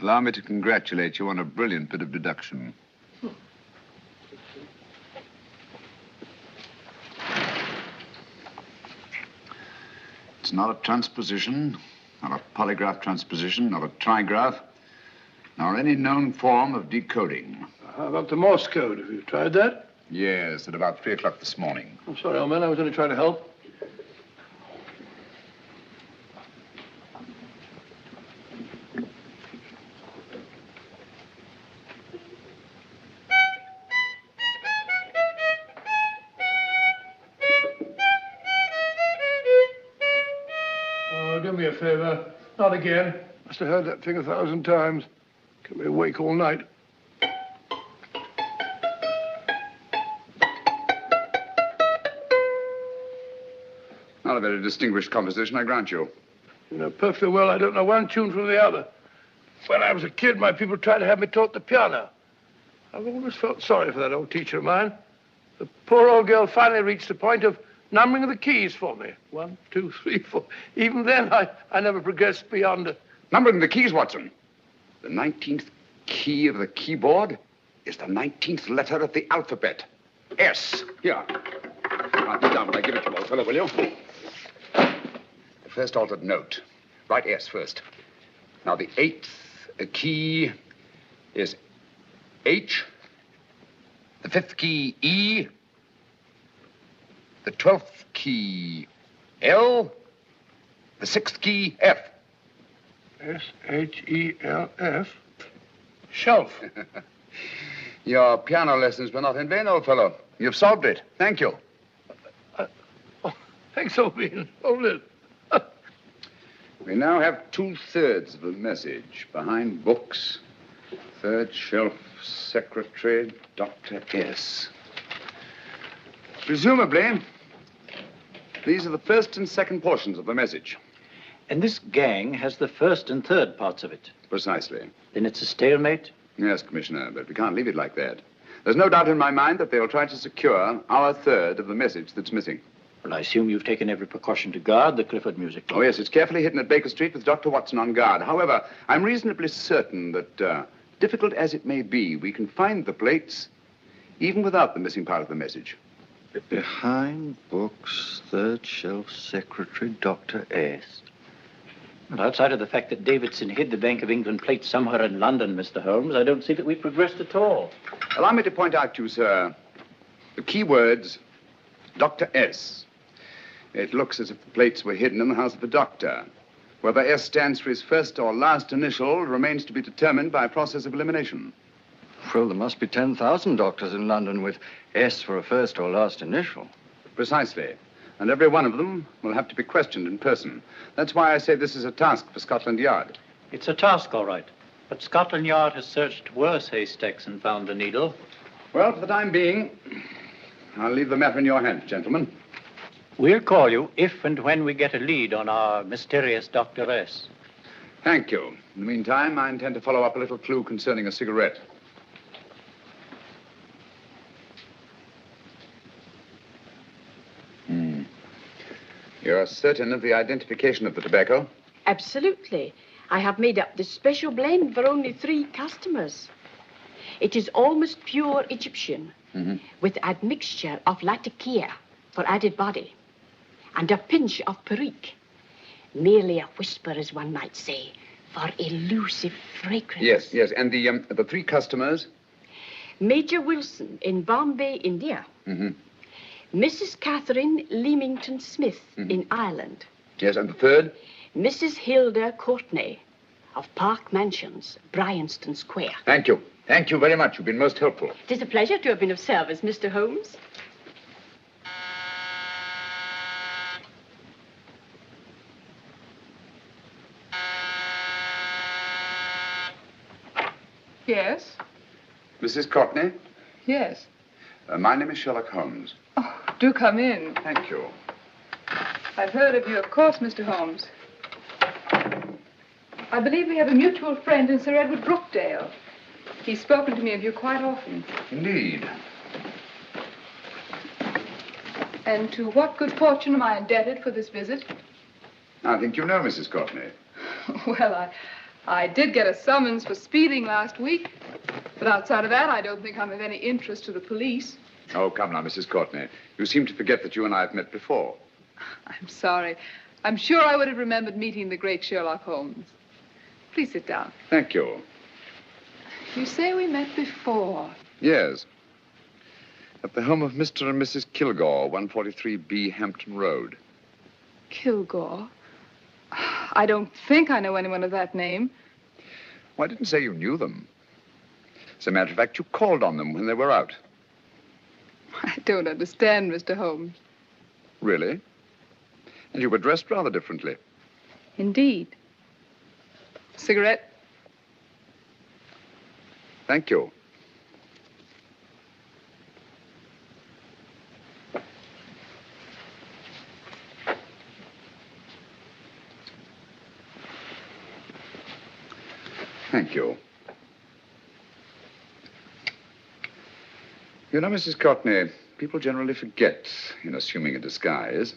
Allow me to congratulate you on a brilliant bit of deduction. It's not a transposition, not a polygraph transposition, not a trigraph, nor any known form of decoding. How about the Morse code? Have you tried that? Yes, at about 3 o'clock this morning. I'm sorry, old man. I was only trying to help. Oh, do me a favor. Not again. Must have heard that thing 1,000 times. Kept me awake all night. Not a very distinguished composition, I grant you. You know perfectly well I don't know one tune from the other. When I was a kid, my people tried to have me taught the piano. I've always felt sorry for that old teacher of mine. The poor old girl finally reached the point of numbering the keys for me. 1, 2, 3, 4. Even then, I never progressed beyond... Numbering the keys, Watson. The 19th key of the keyboard is the 19th letter of the alphabet. S. Here. Write it down when I give it to you, old fellow, will you? The first altered note. Write S first. Now, the 8th key is H. The 5th key, E. The 12th key, L. The 6th key, F. S-H-E-L-F. Shelf. Your piano lessons were not in vain, old fellow. You've solved it. Thank you. Thanks, old bean. Hold it. We now have 2/3 of the message. Behind books, third shelf, secretary, Dr. S. Presumably, these are the first and second portions of the message. And this gang has the first and third parts of it. Precisely. Then it's a stalemate? Yes, Commissioner, but we can't leave it like that. There's no doubt in my mind that they'll try to secure our third of the message that's missing. Well, I assume you've taken every precaution to guard the Clifford music box. Oh, yes, it's carefully hidden at Baker Street with Dr. Watson on guard. However, I'm reasonably certain that, difficult as it may be, we can find the plates even without the missing part of the message. Behind books, third shelf, secretary, Dr. S. Well, outside of the fact that Davidson hid the Bank of England plate somewhere in London, Mr. Holmes, I don't see that we've progressed at all. Allow me to point out to you, sir, the key words, Dr. S. It looks as if the plates were hidden in the house of the doctor. Whether S stands for his first or last initial remains to be determined by a process of elimination. Well, there must be 10,000 doctors in London with S for a first or last initial. Precisely. And every one of them will have to be questioned in person. That's why I say this is a task for Scotland Yard. It's a task, all right. But Scotland Yard has searched worse haystacks and found the needle. Well, for the time being, I'll leave the matter in your hands, gentlemen. We'll call you if and when we get a lead on our mysterious Dr. S. Thank you. In the meantime, I intend to follow up a little clue concerning a cigarette. You're certain of the identification of the tobacco? Absolutely. I have made up this special blend for only 3 customers. It is almost pure Egyptian, with admixture of latakia for added body, and a pinch of perique. Merely a whisper, as one might say, for elusive fragrance. Yes. And the 3 customers? Major Wilson in Bombay, India. Mrs. Catherine Leamington Smith in Ireland. Yes, and the 3rd? Mrs. Hilda Courtney of Park Mansions, Bryanston Square. Thank you. Thank you very much. You've been most helpful. It is a pleasure to have been of service, Mr. Holmes. Yes? Mrs. Courtney? Yes. My name is Sherlock Holmes. Oh, do come in. Thank you. I've heard of you, of course, Mr. Holmes. I believe we have a mutual friend in Sir Edward Brookdale. He's spoken to me of you quite often. Indeed. And to what good fortune am I indebted for this visit? I think you know Mrs. Courtney. Well, I did get a summons for speeding last week. But outside of that, I don't think I'm of any interest to the police. Oh, come now, Mrs. Courtney. You seem to forget that you and I have met before. I'm sorry. I'm sure I would have remembered meeting the great Sherlock Holmes. Please sit down. Thank you. You say we met before. Yes. At the home of Mr. and Mrs. Kilgore, 143B Hampton Road. Kilgore? I don't think I know anyone of that name. Well, I didn't say you knew them. As a matter of fact, you called on them when they were out. I don't understand, Mr. Holmes. Really? And you were dressed rather differently. Indeed. Cigarette? Thank you. Thank you. You know, Mrs. Courtney, people generally forget, in assuming a disguise,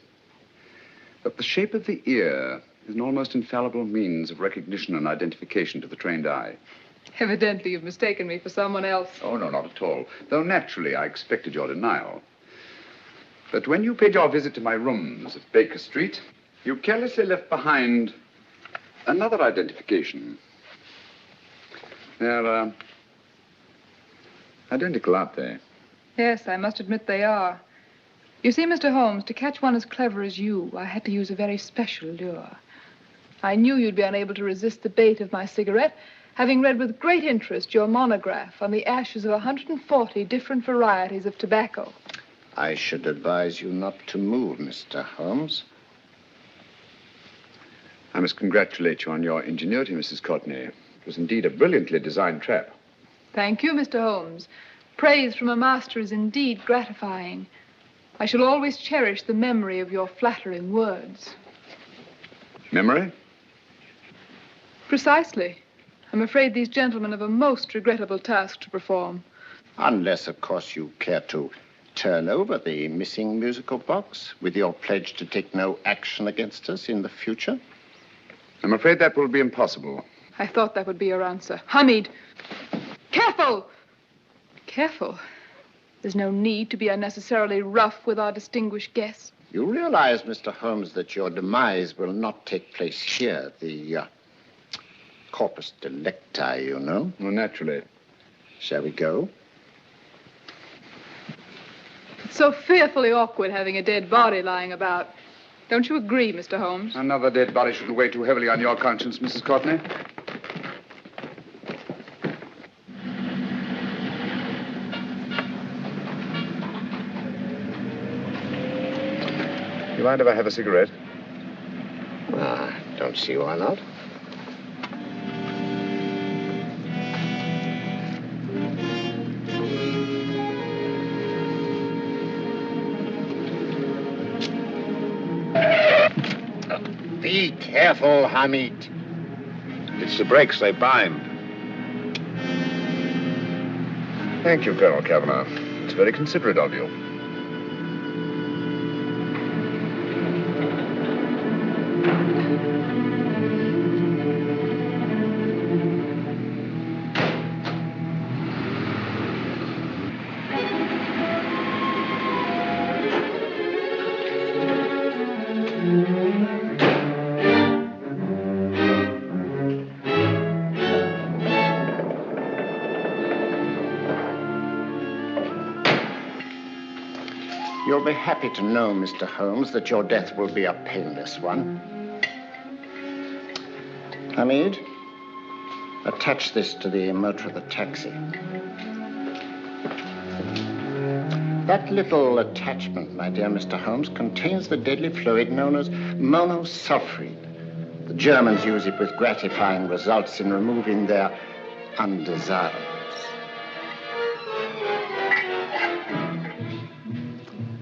that the shape of the ear is an almost infallible means of recognition and identification to the trained eye. Evidently, you've mistaken me for someone else. Oh, no, not at all. Though naturally, I expected your denial. But when you paid your visit to my rooms at Baker Street, you carelessly left behind another identification. They're, identical, aren't they? Yes, I must admit they are. You see, Mr. Holmes, to catch one as clever as you, I had to use a very special lure. I knew you'd be unable to resist the bait of my cigarette, having read with great interest your monograph on the ashes of 140 different varieties of tobacco. I should advise you not to move, Mr. Holmes. I must congratulate you on your ingenuity, Mrs. Courtney. It was indeed a brilliantly designed trap. Thank you, Mr. Holmes. Praise from a master is indeed gratifying. I shall always cherish the memory of your flattering words. Memory? Precisely. I'm afraid these gentlemen have a most regrettable task to perform. Unless, of course, you care to turn over the missing musical box with your pledge to take no action against us in the future. I'm afraid that will be impossible. I thought that would be your answer. Hamid! Careful! Careful. There's no need to be unnecessarily rough with our distinguished guest. You realize, Mr. Holmes, that your demise will not take place here. The corpus delicti, you know. Well, naturally. Shall we go? It's so fearfully awkward having a dead body lying about. Don't you agree, Mr. Holmes? Another dead body shouldn't weigh too heavily on your conscience, Mrs. Courtney. You mind if I have a cigarette? Don't see why not. Be careful, Hamid. It's the brakes, they bind. Thank you, Colonel Kavanagh. It's very considerate of you. You'll be happy to know, Mr. Holmes, that your death will be a painless one. Hamid, attach this to the motor of the taxi. That little attachment, my dear Mr. Holmes, contains the deadly fluid known as monosulfide. The Germans use it with gratifying results in removing their undesirables.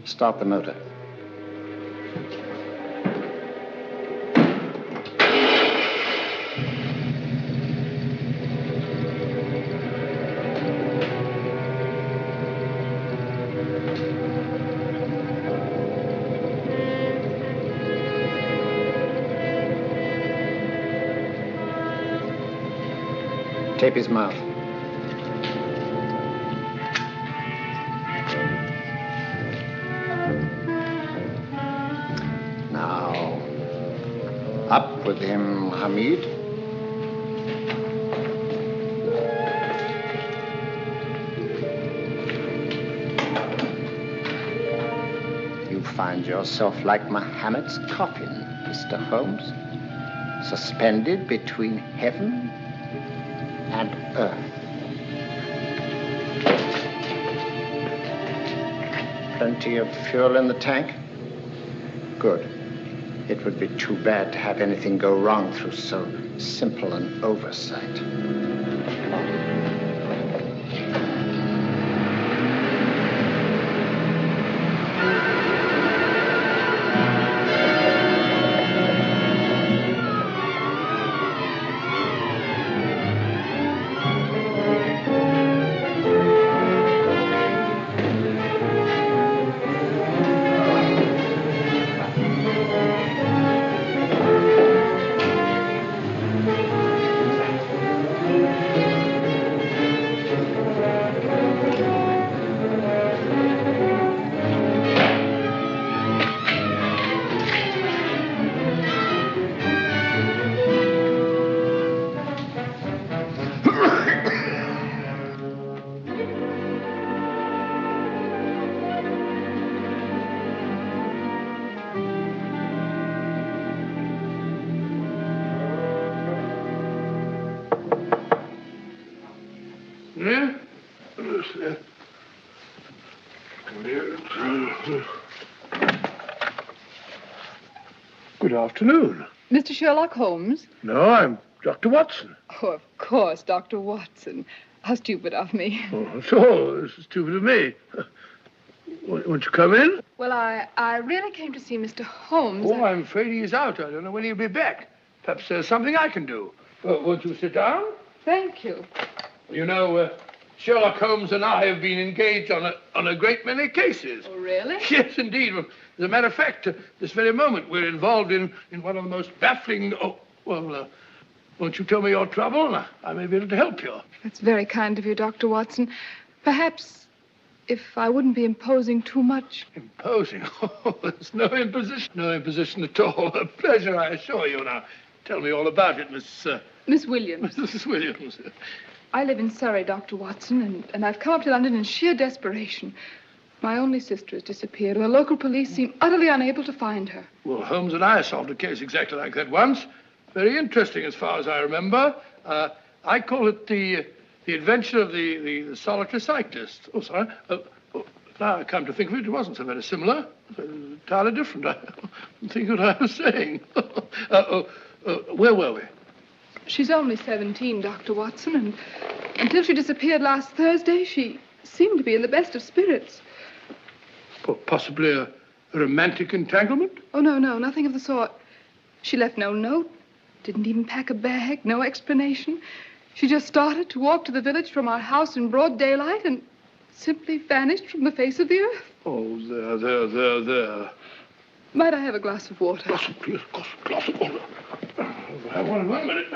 Start the motor. Tape his mouth. Up with him, Hamid. You find yourself like Muhammad's coffin, Mr. Holmes, suspended between heaven and earth. Plenty of fuel in the tank? Good. It would be too bad to have anything go wrong through so simple an oversight. Good afternoon. Mr. Sherlock Holmes? No, I'm Dr. Watson. Oh, of course, Dr. Watson. How stupid of me. Oh, so this is stupid of me. Won't you come in? Well, I really came to see Mr. Holmes. Oh, I'm afraid he is out. I don't know when he'll be back. Perhaps there's something I can do. Won't you sit down? Thank you. You know, Sherlock Holmes and I have been engaged on a great many cases. Oh, really? Yes, indeed. As a matter of fact, this very moment, we're involved in one of the most baffling... won't you tell me your trouble? I may be able to help you. That's very kind of you, Dr. Watson. Perhaps if I wouldn't be imposing too much. Imposing? Oh, there's no imposition. No imposition at all. A pleasure, I assure you. Now, tell me all about it, Miss Williams. Mrs. Williams. I live in Surrey, Dr. Watson, and I've come up to London in sheer desperation. My only sister has disappeared, and the local police seem utterly unable to find her. Well, Holmes and I solved a case exactly like that once. Very interesting, as far as I remember. I call it the adventure of the solitary cyclist. Oh, sorry. Now I come to think of it, it wasn't so very similar. Entirely different. I don't think what I was saying. Where were we? She's only 17, Dr. Watson, and until she disappeared last Thursday, she seemed to be in the best of spirits. Possibly a romantic entanglement? Oh, no, nothing of the sort. She left no note, didn't even pack a bag, no explanation. She just started to walk to the village from our house in broad daylight and simply vanished from the face of the earth. Oh, there. Might I have a glass of water? Glass of water. Have one in 1 minute.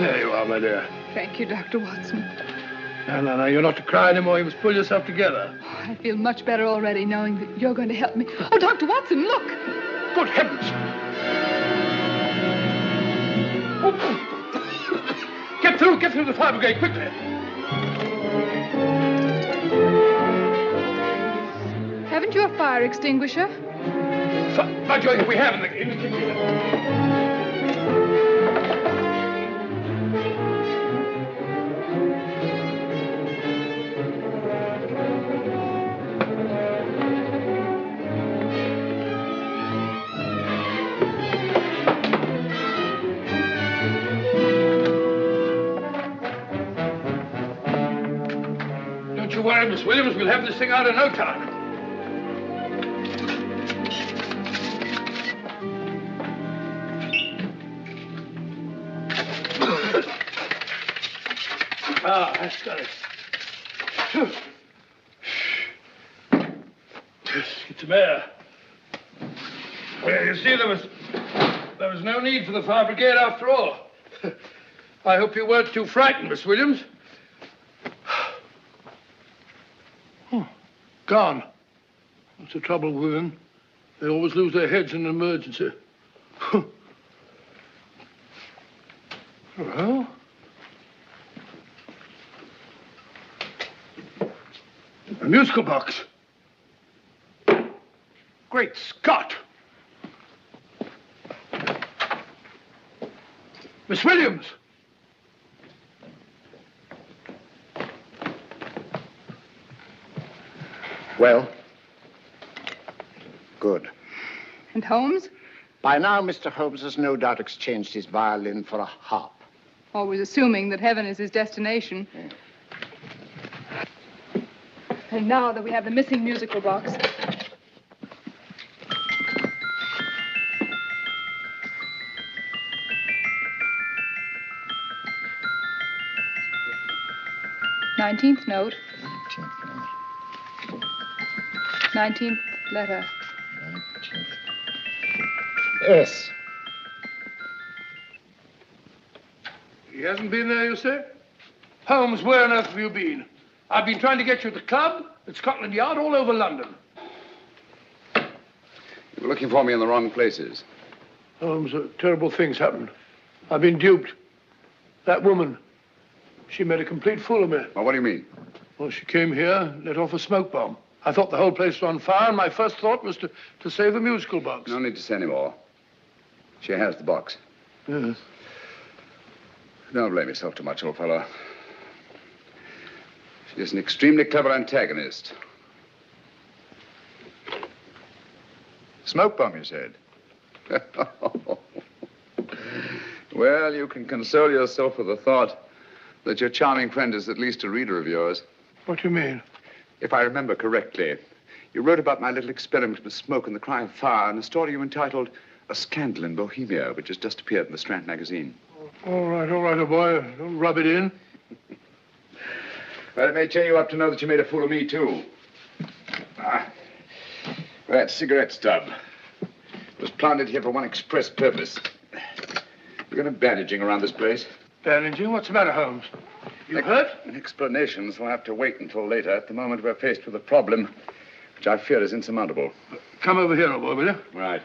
There you are, my dear. Thank you, Dr. Watson. No, you're not to cry anymore. You must pull yourself together. I feel much better already knowing that you're going to help me. Oh, Dr. Watson, look! Good heavens! Get through the fire brigade, quickly! Haven't you a fire extinguisher? By George, we have in the kitchen. Don't you worry, Miss Williams. We'll have this thing out in no time. That's got it. Get some air. Well, you see, there was no need for the fire brigade after all. I hope you weren't too frightened, Miss Williams. Oh, gone. That's the trouble with women. They always lose their heads in an emergency. Well... a musical box. Great Scott! Miss Williams! Well? Good. And Holmes? By now, Mr. Holmes has no doubt exchanged his violin for a harp. Always assuming that heaven is his destination. And now that we have the missing musical box. Nineteenth note. 19th letter. Yes. He hasn't been there, you say? Holmes, where on earth have you been? I've been trying to get you at the club, at Scotland Yard, all over London. You were looking for me in the wrong places. Holmes, terrible things happened. I've been duped. That woman, she made a complete fool of me. Well, what do you mean? Well, she came here, let off a smoke bomb. I thought the whole place was on fire, and my first thought was to save the musical box. No need to say any more. She has the box. Yes. Don't blame yourself too much, old fellow. She's an extremely clever antagonist. Smoke bomb, you said? Well, you can console yourself with the thought that your charming friend is at least a reader of yours. What do you mean? If I remember correctly, you wrote about my little experiment with smoke and the cry of fire in a story you entitled A Scandal in Bohemia, which has just appeared in the Strand magazine. All right, old boy. Don't rub it in. Well, it may cheer you up to know that you made a fool of me, too. That cigarette stub was planted here for one express purpose. We're going to bandaging around this place. Bandaging? What's the matter, Holmes? You hurt? Explanations will have to wait until later. At the moment, we're faced with a problem which I fear is insurmountable. Come over here, old boy, will you? Right.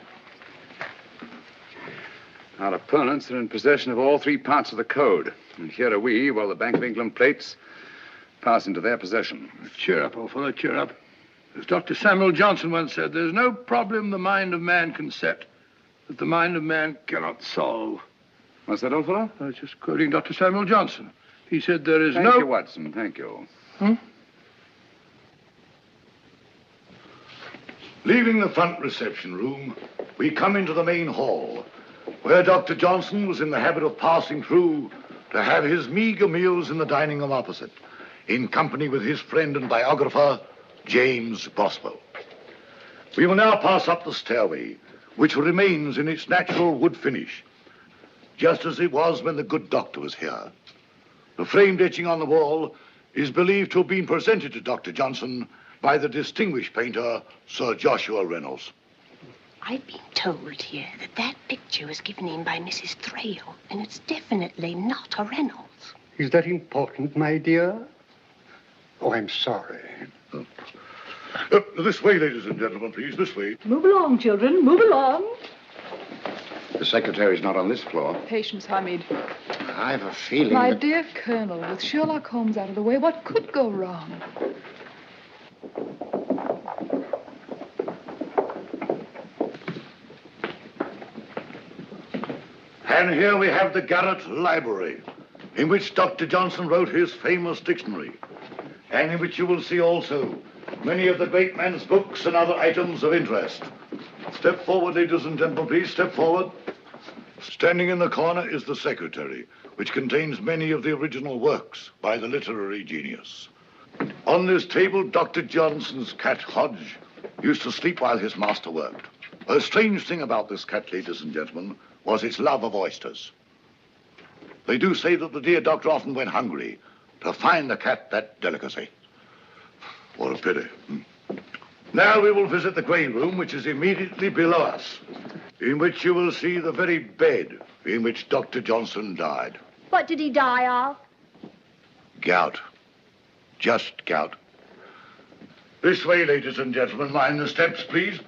Our opponents are in possession of all three parts of the code. And here are we, while the Bank of England plates pass into their possession. Cheer up, old fellow, cheer up. As Dr. Samuel Johnson once said, there's no problem the mind of man can set that the mind of man cannot solve. What's that, old fellow? I was just quoting Dr. Samuel Johnson. He said there is Thank you, Watson. Thank you. Leaving the front reception room, we come into the main hall, where Dr. Johnson was in the habit of passing through to have his meager meals in the dining room opposite, in company with his friend and biographer, James Boswell. We will now pass up the stairway, which remains in its natural wood finish, just as it was when the good doctor was here. The framed etching on the wall is believed to have been presented to Dr. Johnson by the distinguished painter, Sir Joshua Reynolds. I've been told here that that picture was given in by Mrs. Thrale, and it's definitely not a Reynolds. Is that important, my dear? Oh, I'm sorry. This way, ladies and gentlemen, please, this way. Move along, children, move along. The secretary's not on this floor. Patience, Hamid. I have a feeling My that... dear Colonel, with Sherlock Holmes out of the way, what could go wrong? And here we have the Garrett Library, in which Dr. Johnson wrote his famous dictionary, and in which you will see also many of the great man's books and other items of interest. Step forward, ladies and gentlemen, please, step forward. Standing in the corner is the secretary, which contains many of the original works by the literary genius. On this table, Dr. Johnson's cat, Hodge, used to sleep while his master worked. A strange thing about this cat, ladies and gentlemen, was its love of oysters. They do say that the dear doctor often went hungry to find the cat that delicacy. What a pity. Now we will visit the grey room, which is immediately below us, in which you will see the very bed in which Dr. Johnson died. What did he die of? Gout. Just gout. This way, ladies and gentlemen. Mind the steps, please.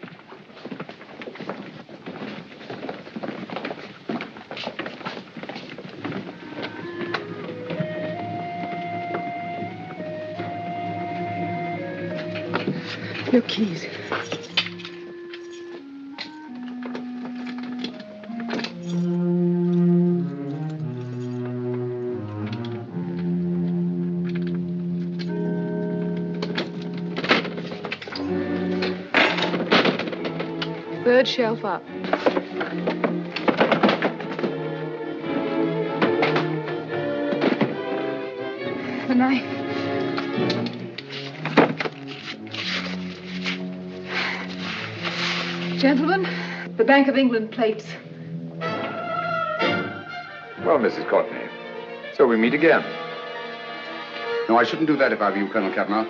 Your keys. Third shelf up. The knife. Gentlemen, the Bank of England plates. Well, Mrs. Courtney, so we meet again. No, I shouldn't do that if I were you, Colonel Cavanaugh.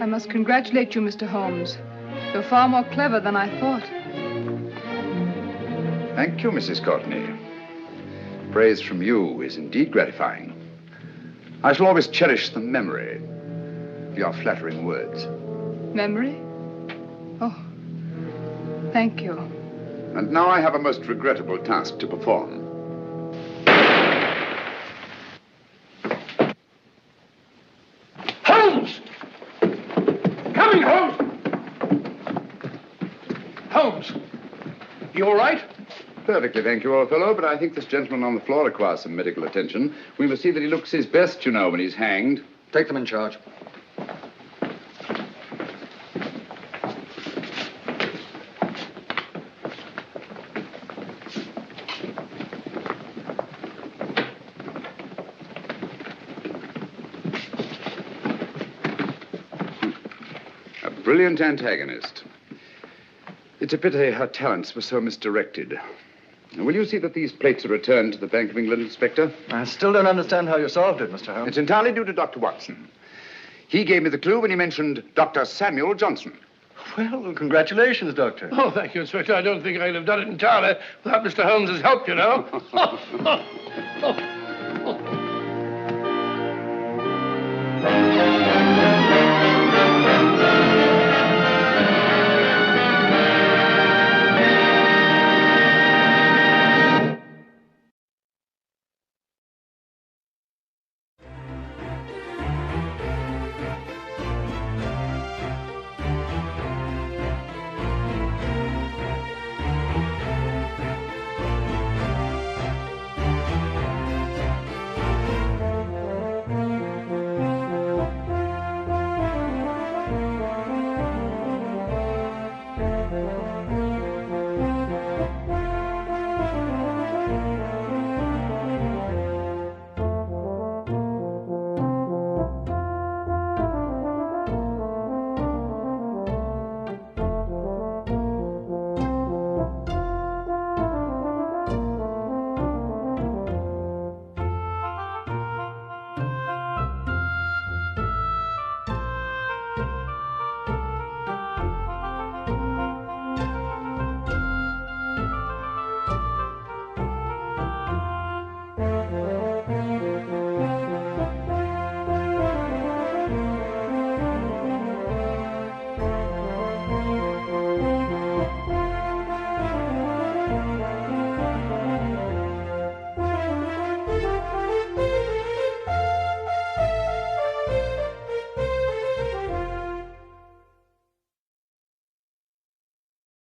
I must congratulate you, Mr. Holmes. You're far more clever than I thought. Thank you, Mrs. Courtney. Praise from you is indeed gratifying. I shall always cherish the memory of your flattering words. Memory? Oh, thank you. And now I have a most regrettable task to perform. Holmes! Coming, Holmes! Holmes, you all right? Perfectly, thank you, old fellow, but I think this gentleman on the floor requires some medical attention. We must see that he looks his best, you know, when he's hanged. Take them in charge. A brilliant antagonist. It's a pity her talents were so misdirected. Will you see that these plates are returned to the Bank of England, Inspector? I still don't understand how you solved it, Mr. Holmes. It's entirely due to Dr. Watson. He gave me the clue when he mentioned Dr. Samuel Johnson. Well, congratulations, Doctor. Oh, thank you, Inspector. I don't think I'd have done it entirely without Mr. Holmes's help, you know.